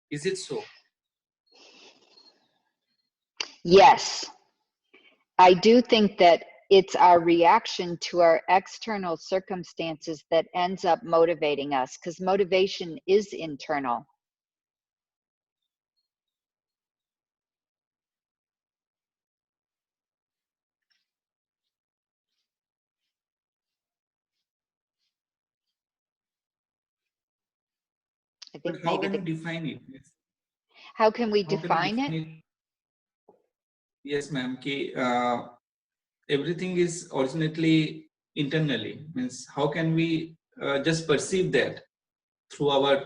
Is it so? Yes, I do think that it's our reaction to our external circumstances that ends up motivating us, because motivation is internal. I But think how maybe can we define it? Yes. how can we How can we define it? define it? Yes, ma'am. Everything is originally internally. Means how can we just perceive that through our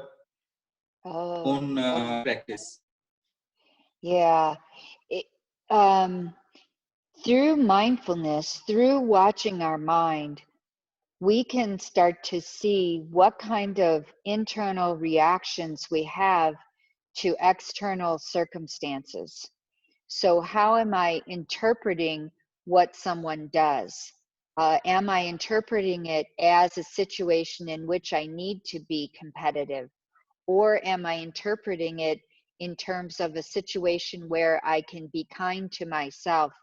own practice? Yeah. It, through mindfulness, through watching our mind, we can start to see what kind of internal reactions we have to external circumstances. So how am I interpreting what someone does? Am I interpreting it as a situation in which I need to be competitive? Or am I interpreting it in terms of a situation where I can be kind to myself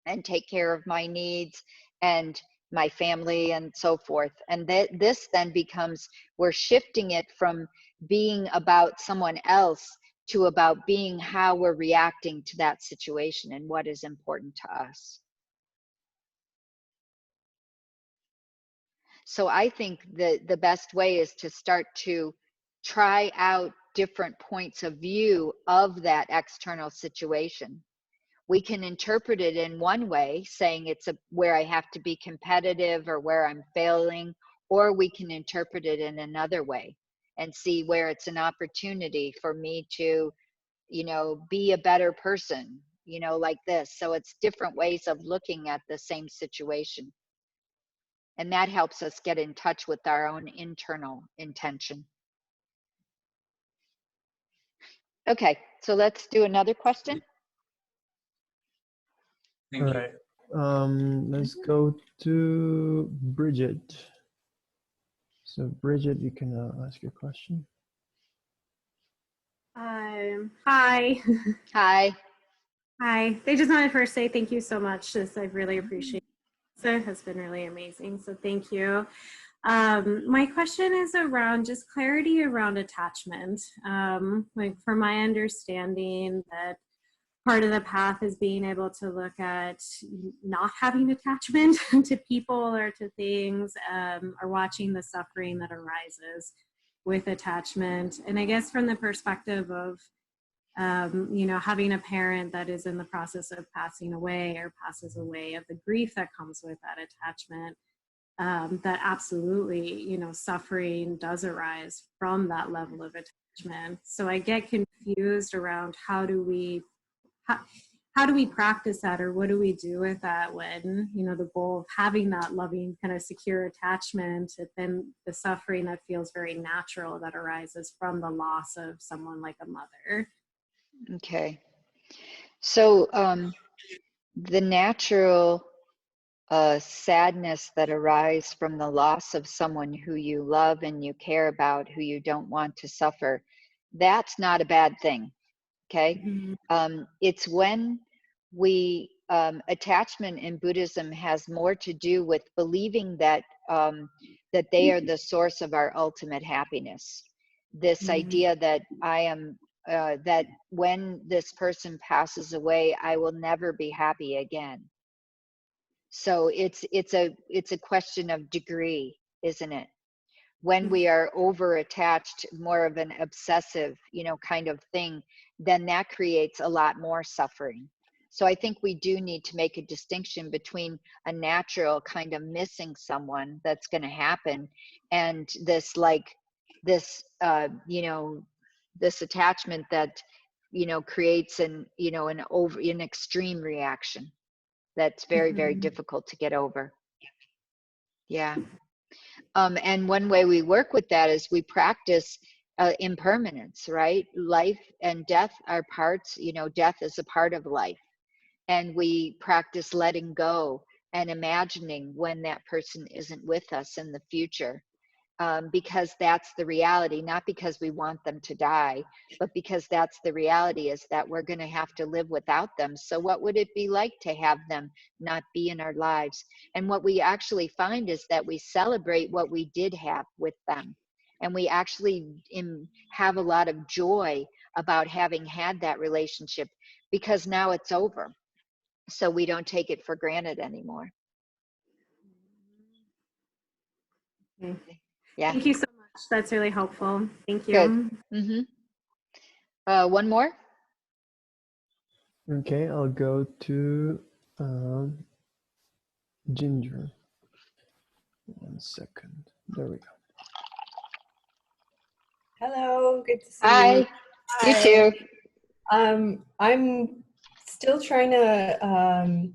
and take care of my needs and my family and so forth? And this then becomes, we're shifting it from being about someone else to about being how we're reacting to that situation and what is important to us. So I think that the best way is to start to try out different points of view of that external situation. We can interpret it in one way, saying it's where I have to be competitive or where I'm failing, or we can interpret it in another way and see where it's an opportunity for me to, be a better person, like this. So it's different ways of looking at the same situation. And that helps us get in touch with our own internal intention. Okay, so let's do another question. Thank All you. right. Let's go to Bridget. So Bridget, you can ask your question. Hi. Hi. Hi. I just wanted to first say thank you so much. I really appreciate it. It has been really amazing. So thank you. My question is around just clarity around attachment. Like from my understanding that part of the path is being able to look at not having attachment to people or to things, or watching the suffering that arises with attachment. And I guess from the perspective of having a parent that is in the process of passing away or passes away, of the grief that comes with that attachment, that absolutely, suffering does arise from that level of attachment. So I get confused around how do we practice that, or what do we do with that when, the goal of having that loving kind of secure attachment, and then the suffering that feels very natural that arises from the loss of someone like a mother. Okay. So the natural sadness that arises from the loss of someone who you love and you care about, who you don't want to suffer, that's not a bad thing. Okay. Mm-hmm. It's when we, attachment in Buddhism has more to do with believing that that they are the source of our ultimate happiness. This Mm-hmm. idea that I am that when this person passes away, I will never be happy again. So it's a question of degree, isn't it? When we are over attached, more of an obsessive, kind of thing, then that creates a lot more suffering. So I think we do need to make a distinction between a natural kind of missing someone that's going to happen, and this this this attachment that creates an extreme reaction that's very, very Mm-hmm. difficult to get over. Yeah. And one way we work with that is we practice impermanence, right? Life and death are parts, death is a part of life. And we practice letting go and imagining when that person isn't with us in the future. because that's the reality, not because we want them to die, but because that's the reality, is that we're going to have to live without them. So what would it be like to have them not be in our lives? And what we actually find is that we celebrate what we did have with them. And we actually have a lot of joy about having had that relationship, because now it's over. So we don't take it for granted anymore. Okay. Yeah. Thank you so much. That's really helpful. Thank you. Good. One more. Okay, I'll go to Ginger. 1 second. There we go. Hello, good to see Hi. you. You too. I'm still trying to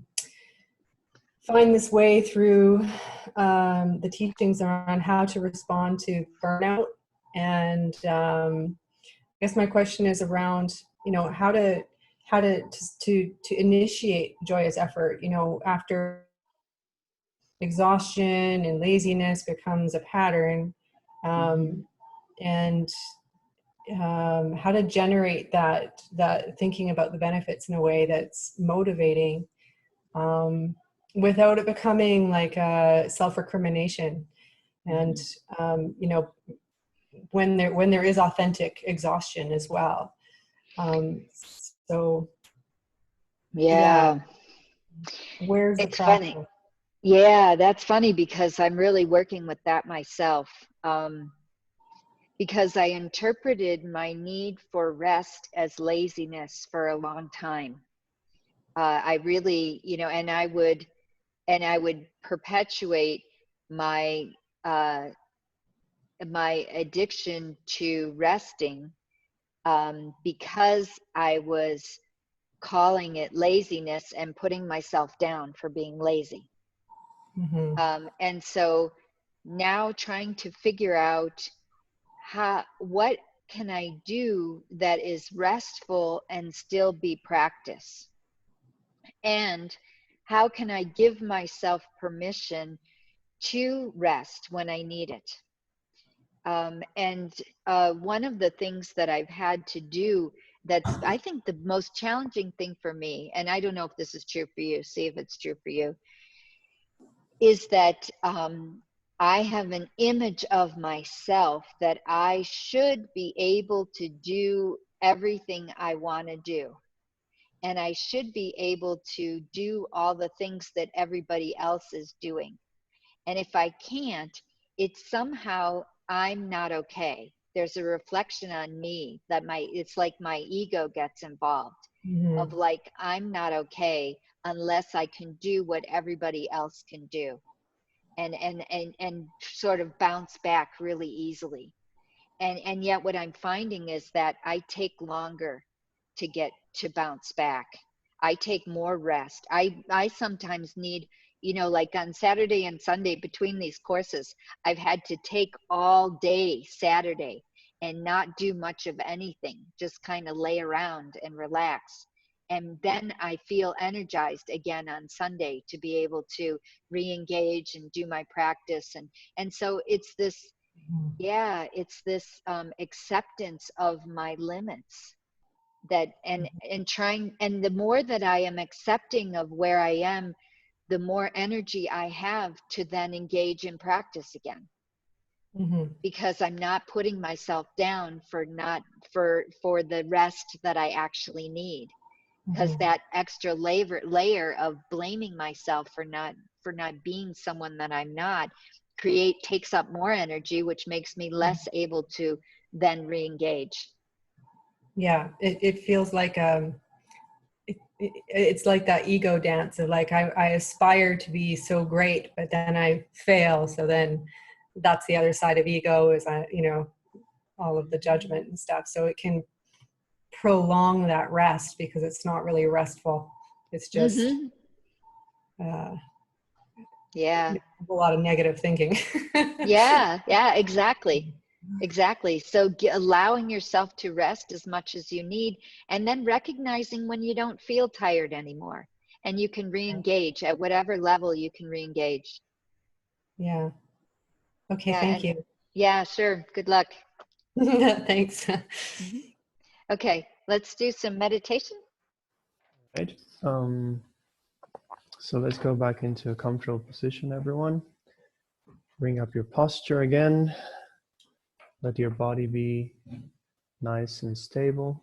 find this way through the teachings around how to respond to burnout, and I guess my question is around, how to initiate joyous effort, after exhaustion and laziness becomes a pattern, and how to generate that thinking about the benefits in a way that's motivating, without it becoming like a self-recrimination, and when there is authentic exhaustion as well. So Yeah. where's the It's practice? funny. Yeah, that's funny, because I'm really working with that myself. Because I interpreted my need for rest as laziness for a long time. I really, and I would perpetuate my my addiction to resting, because I was calling it laziness and putting myself down for being lazy. And so now trying to figure out what can I do that is restful and still be practice? And how can I give myself permission to rest when I need it? And one of the things that I've had to do, that's, I think, the most challenging thing for me, and I don't know if this is true for you, see if it's true for you, is that I have an image of myself that I should be able to do everything I want to do. And I should be able to do all the things that everybody else is doing. And if I can't, it's somehow I'm not okay. There's a reflection on me that it's like my ego gets involved, of like, I'm not okay unless I can do what everybody else can do. And sort of bounce back really easily. And yet what I'm finding is that I take longer to bounce back. I take more rest. I sometimes need, like on Saturday and Sunday between these courses, I've had to take all day Saturday and not do much of anything, just kind of lay around and relax. And then I feel energized again on Sunday to be able to re-engage and do my practice. And so it's this, it's this acceptance of my limits, that and trying, and the more that I am accepting of where I am, the more energy I have to then engage in practice again. Because I'm not putting myself down for the rest that I actually need. Because that extra layer of blaming myself for not being someone that I'm not takes up more energy, which makes me less able to then re-engage. Yeah, it feels like it's like that ego dance of like, I aspire to be so great, but then I fail. So then that's the other side of ego, is all of the judgment and stuff. So it can prolong that rest because it's not really restful. It's just a lot of negative thinking. Yeah, exactly. So allowing yourself to rest as much as you need, and then recognizing when you don't feel tired anymore, and you can re-engage at whatever level you can re-engage. Yeah. Okay, thank you. Yeah, sure. Good luck. Thanks. Okay, let's do some meditation. Right. So let's go back into a comfortable position, everyone. Bring up your posture again. Let your body be nice and stable.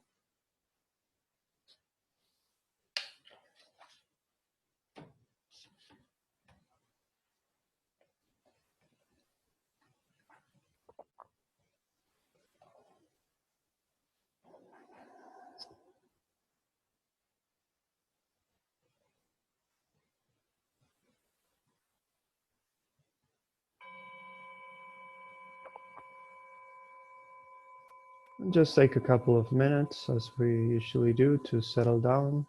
Just take a couple of minutes, as we usually do, to settle down.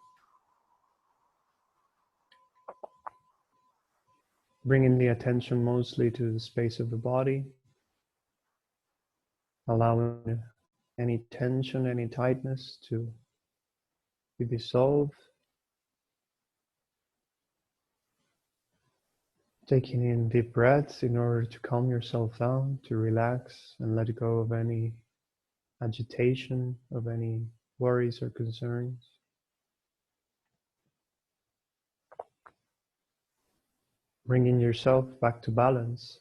Bringing the attention mostly to the space of the body, allowing any tension, any tightness to be dissolved. Taking in deep breaths in order to calm yourself down, to relax and let go of any agitation, of any worries or concerns. Bringing yourself back to balance.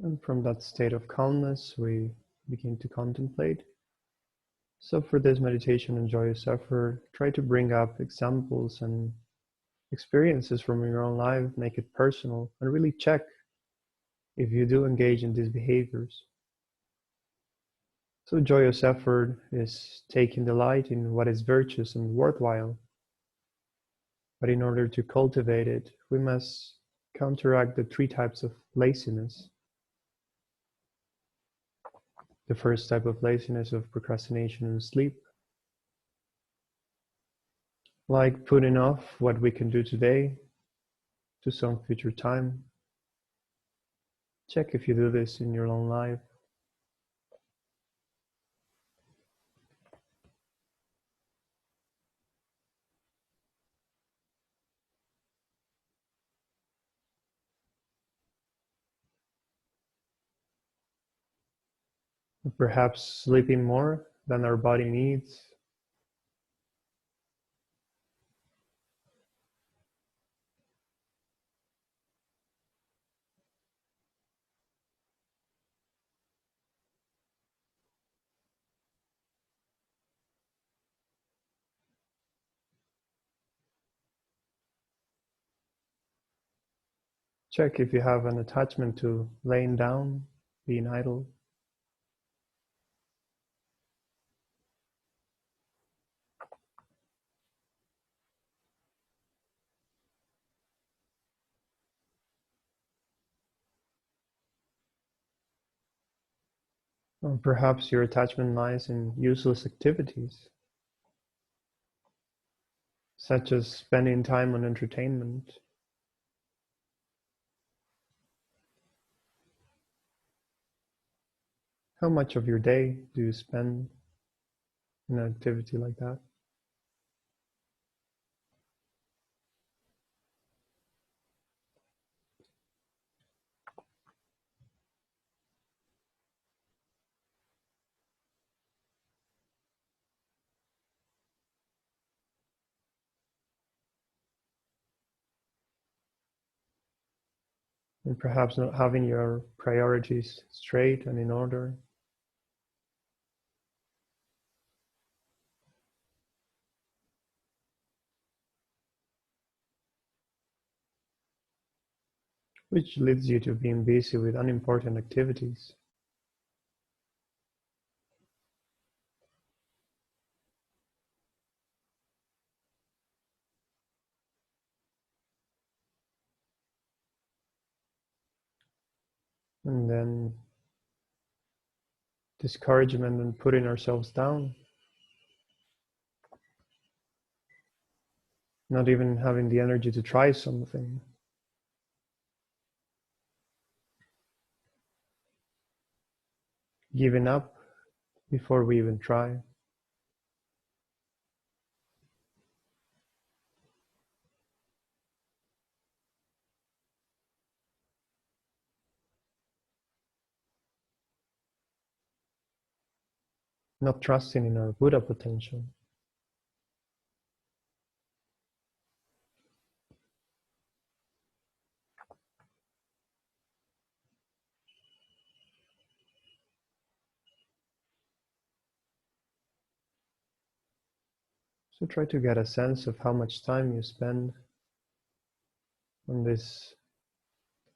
And from that state of calmness, we begin to contemplate. So for this meditation and joyous effort, try to bring up examples and experiences from your own life, make it personal, and really check if you do engage in these behaviors. So joyous effort is taking delight in what is virtuous and worthwhile. But in order to cultivate it, we must counteract the three types of laziness. The first type of laziness of procrastination and sleep, like putting off what we can do today to some future time. Check if you do this in your own life. Perhaps sleeping more than our body needs. Check if you have an attachment to laying down, being idle. Or perhaps your attachment lies in useless activities, such as spending time on entertainment. How much of your day do you spend in an activity like that? and perhaps not having your priorities straight and in order. Which leads you to being busy with unimportant activities. And then discouragement and putting ourselves down. Not even having the energy to try something. Giving up before we even try. Not trusting in our Buddha potential. So try to get a sense of how much time you spend on these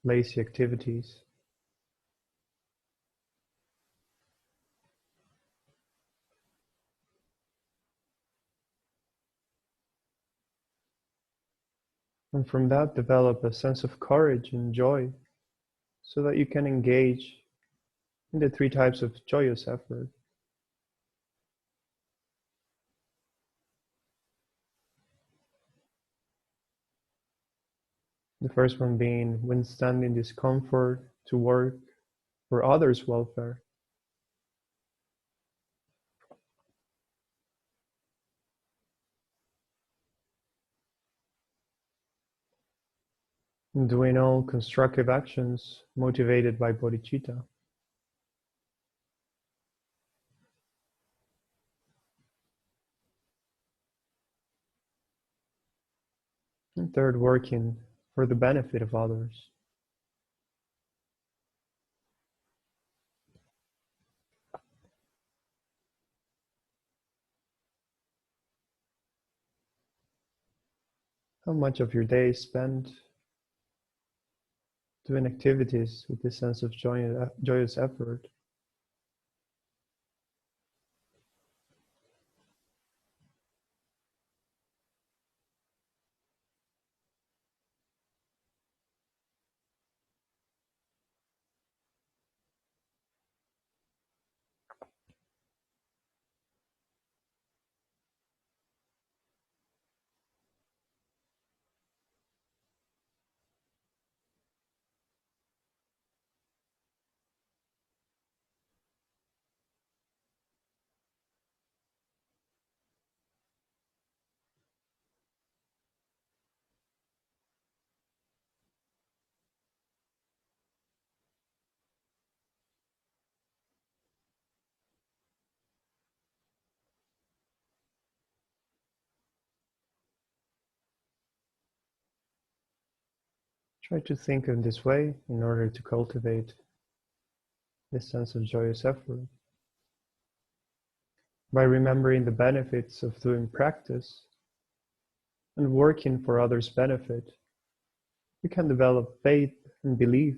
lazy activities. And from that, develop a sense of courage and joy so that you can engage in the 3 types of joyous effort. The first one being withstanding discomfort to work for others' welfare. And doing all constructive actions motivated by bodhicitta. And third, working for the benefit of others. How much of your day is spent doing activities with this sense of joyous effort? Try to think in this way in order to cultivate this sense of joyous effort. By remembering the benefits of doing practice and working for others' benefit, we can develop faith and belief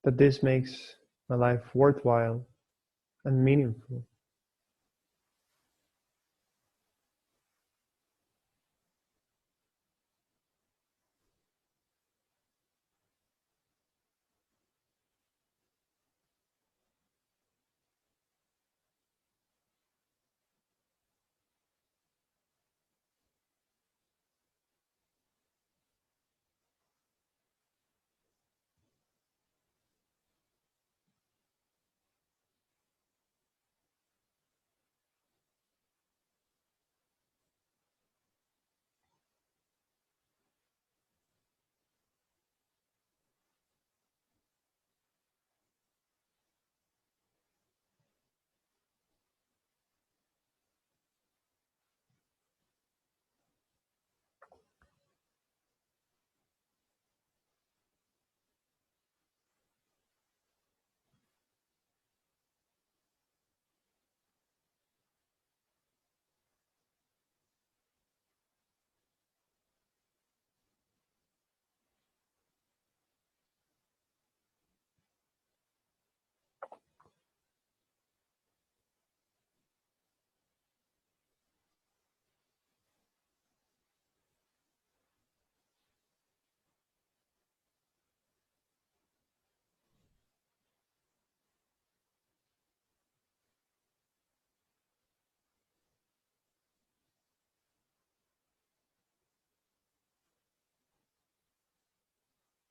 that this makes my life worthwhile and meaningful.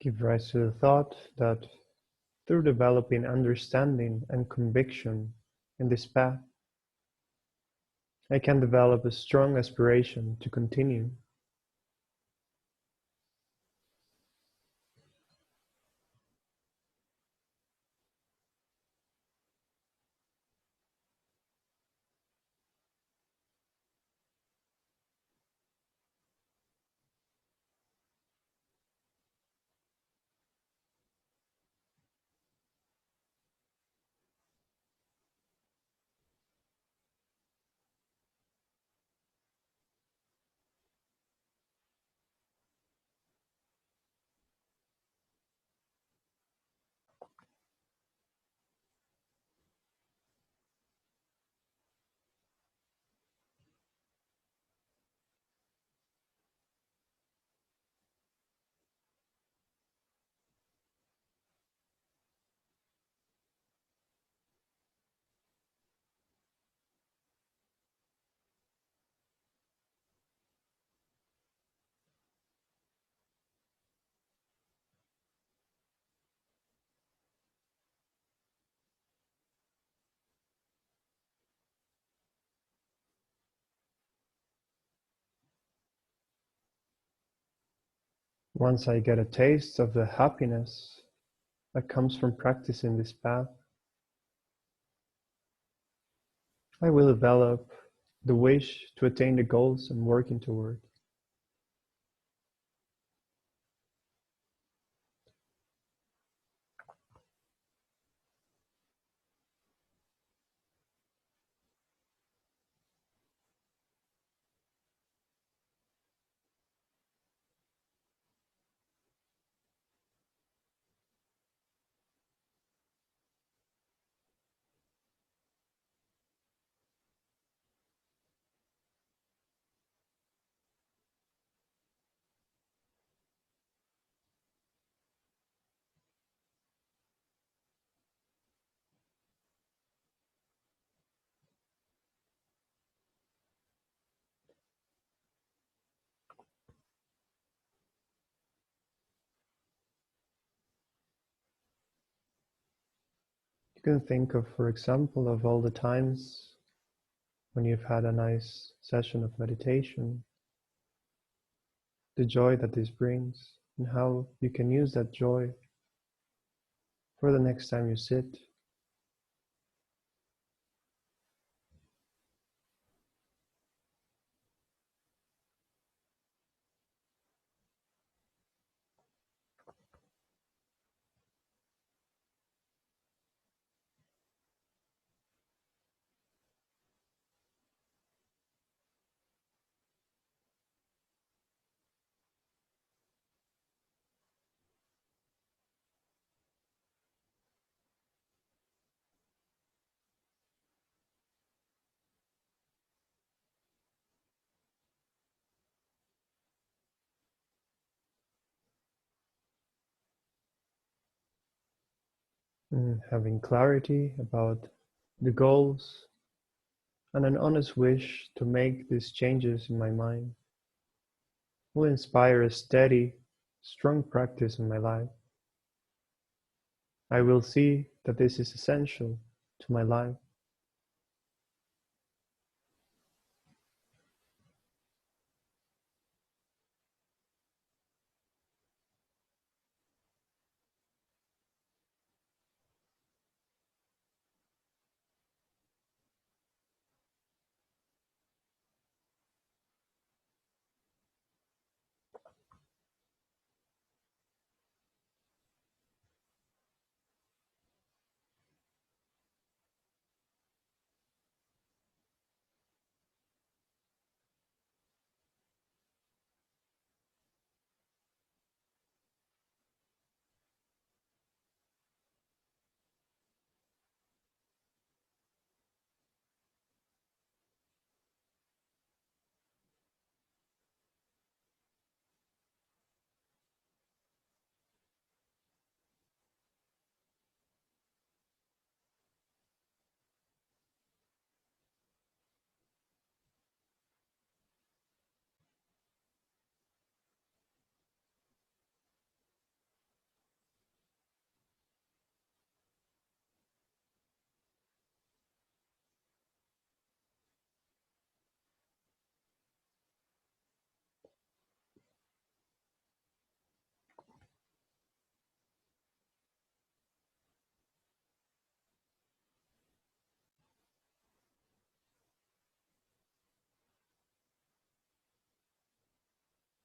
give rise to the thought that through developing understanding and conviction in this path, I can develop a strong aspiration to continue. Once I get a taste of the happiness that comes from practicing this path, I will develop the wish to attain the goals I'm working toward. You can think of, for example, of all the times when you've had a nice session of meditation, the joy that this brings, and how you can use that joy for the next time you sit. And having clarity about the goals and an honest wish to make these changes in my mind will inspire a steady, strong practice in my life. I will see that this is essential to my life.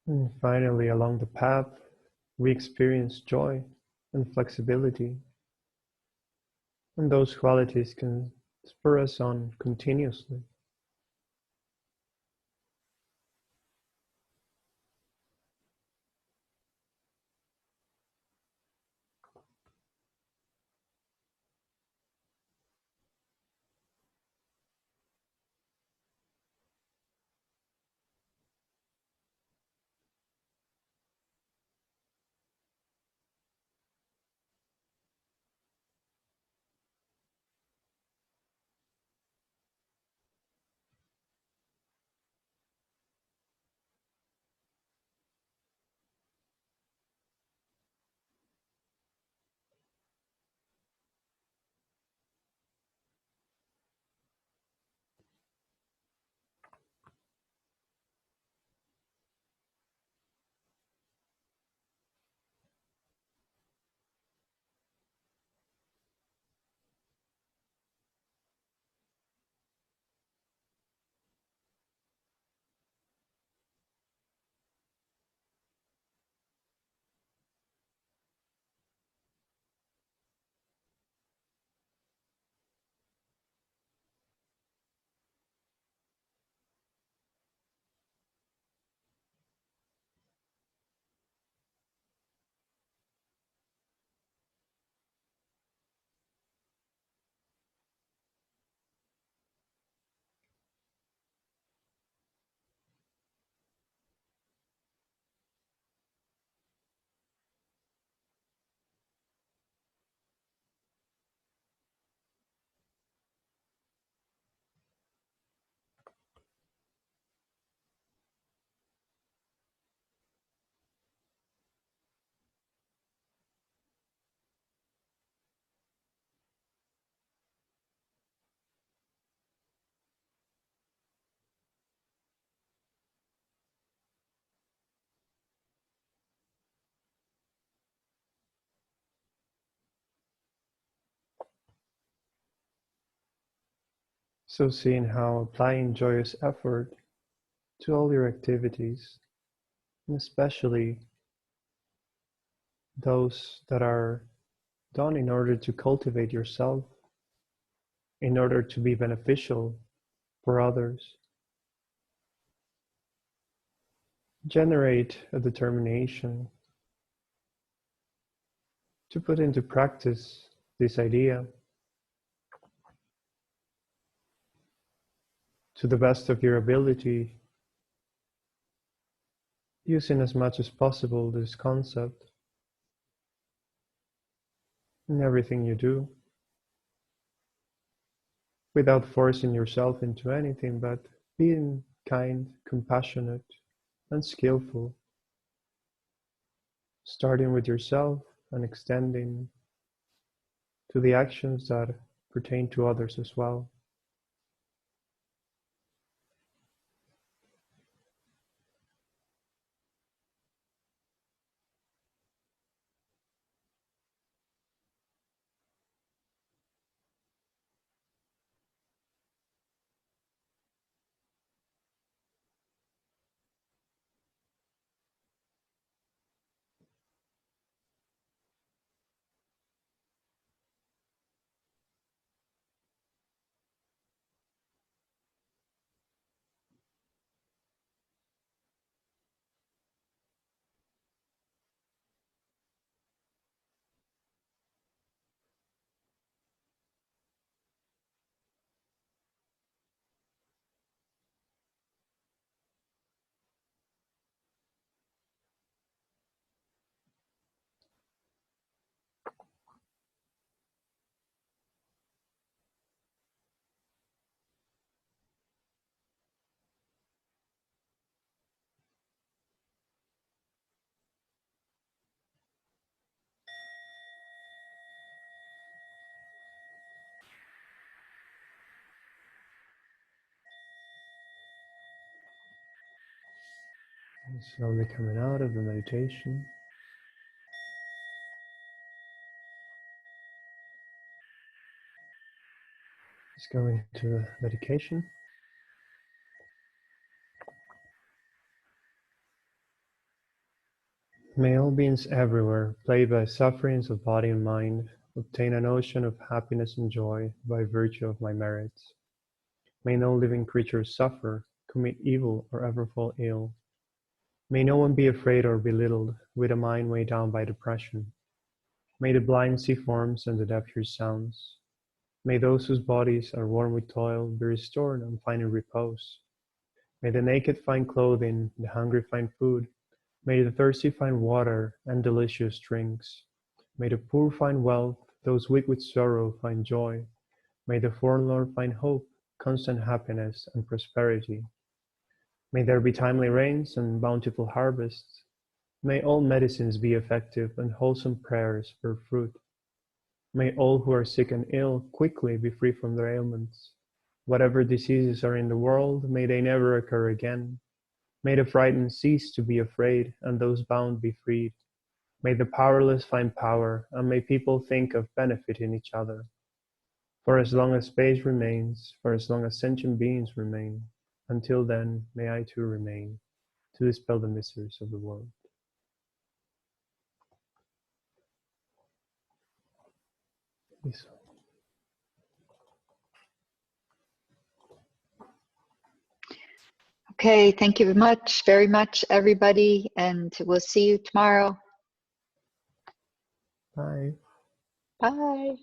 And finally, along the path, we experience joy and flexibility, and those qualities can spur us on continuously. So seeing how applying joyous effort to all your activities, and especially those that are done in order to cultivate yourself, in order to be beneficial for others, generate a determination to put into practice this idea to the best of your ability, using as much as possible this concept in everything you do, without forcing yourself into anything, but being kind, compassionate, and skillful, starting with yourself and extending to the actions that pertain to others as well. And slowly coming out of the meditation, let's go into the medication. May all beings everywhere, plagued by sufferings of body and mind, obtain a notion of happiness and joy by virtue of my merits. May no living creature suffer, commit evil, or ever fall ill. May no one be afraid or belittled, with a mind weighed down by depression. May the blind see forms and the deaf hear sounds. May those whose bodies are worn with toil be restored and find repose. May the naked find clothing, the hungry find food. May the thirsty find water and delicious drinks. May the poor find wealth, those weak with sorrow find joy. May the forlorn find hope, constant happiness, and prosperity. May there be timely rains and bountiful harvests. May all medicines be effective and wholesome prayers bear fruit. May all who are sick and ill quickly be free from their ailments. Whatever diseases are in the world, may they never occur again. May the frightened cease to be afraid, and those bound be freed. May the powerless find power, and may people think of benefiting each other. For as long as space remains, for as long as sentient beings remain, until then may I too remain, to dispel the miseries of the world. Peace. Okay, thank you very much, everybody, and we'll see you tomorrow. Bye. Bye.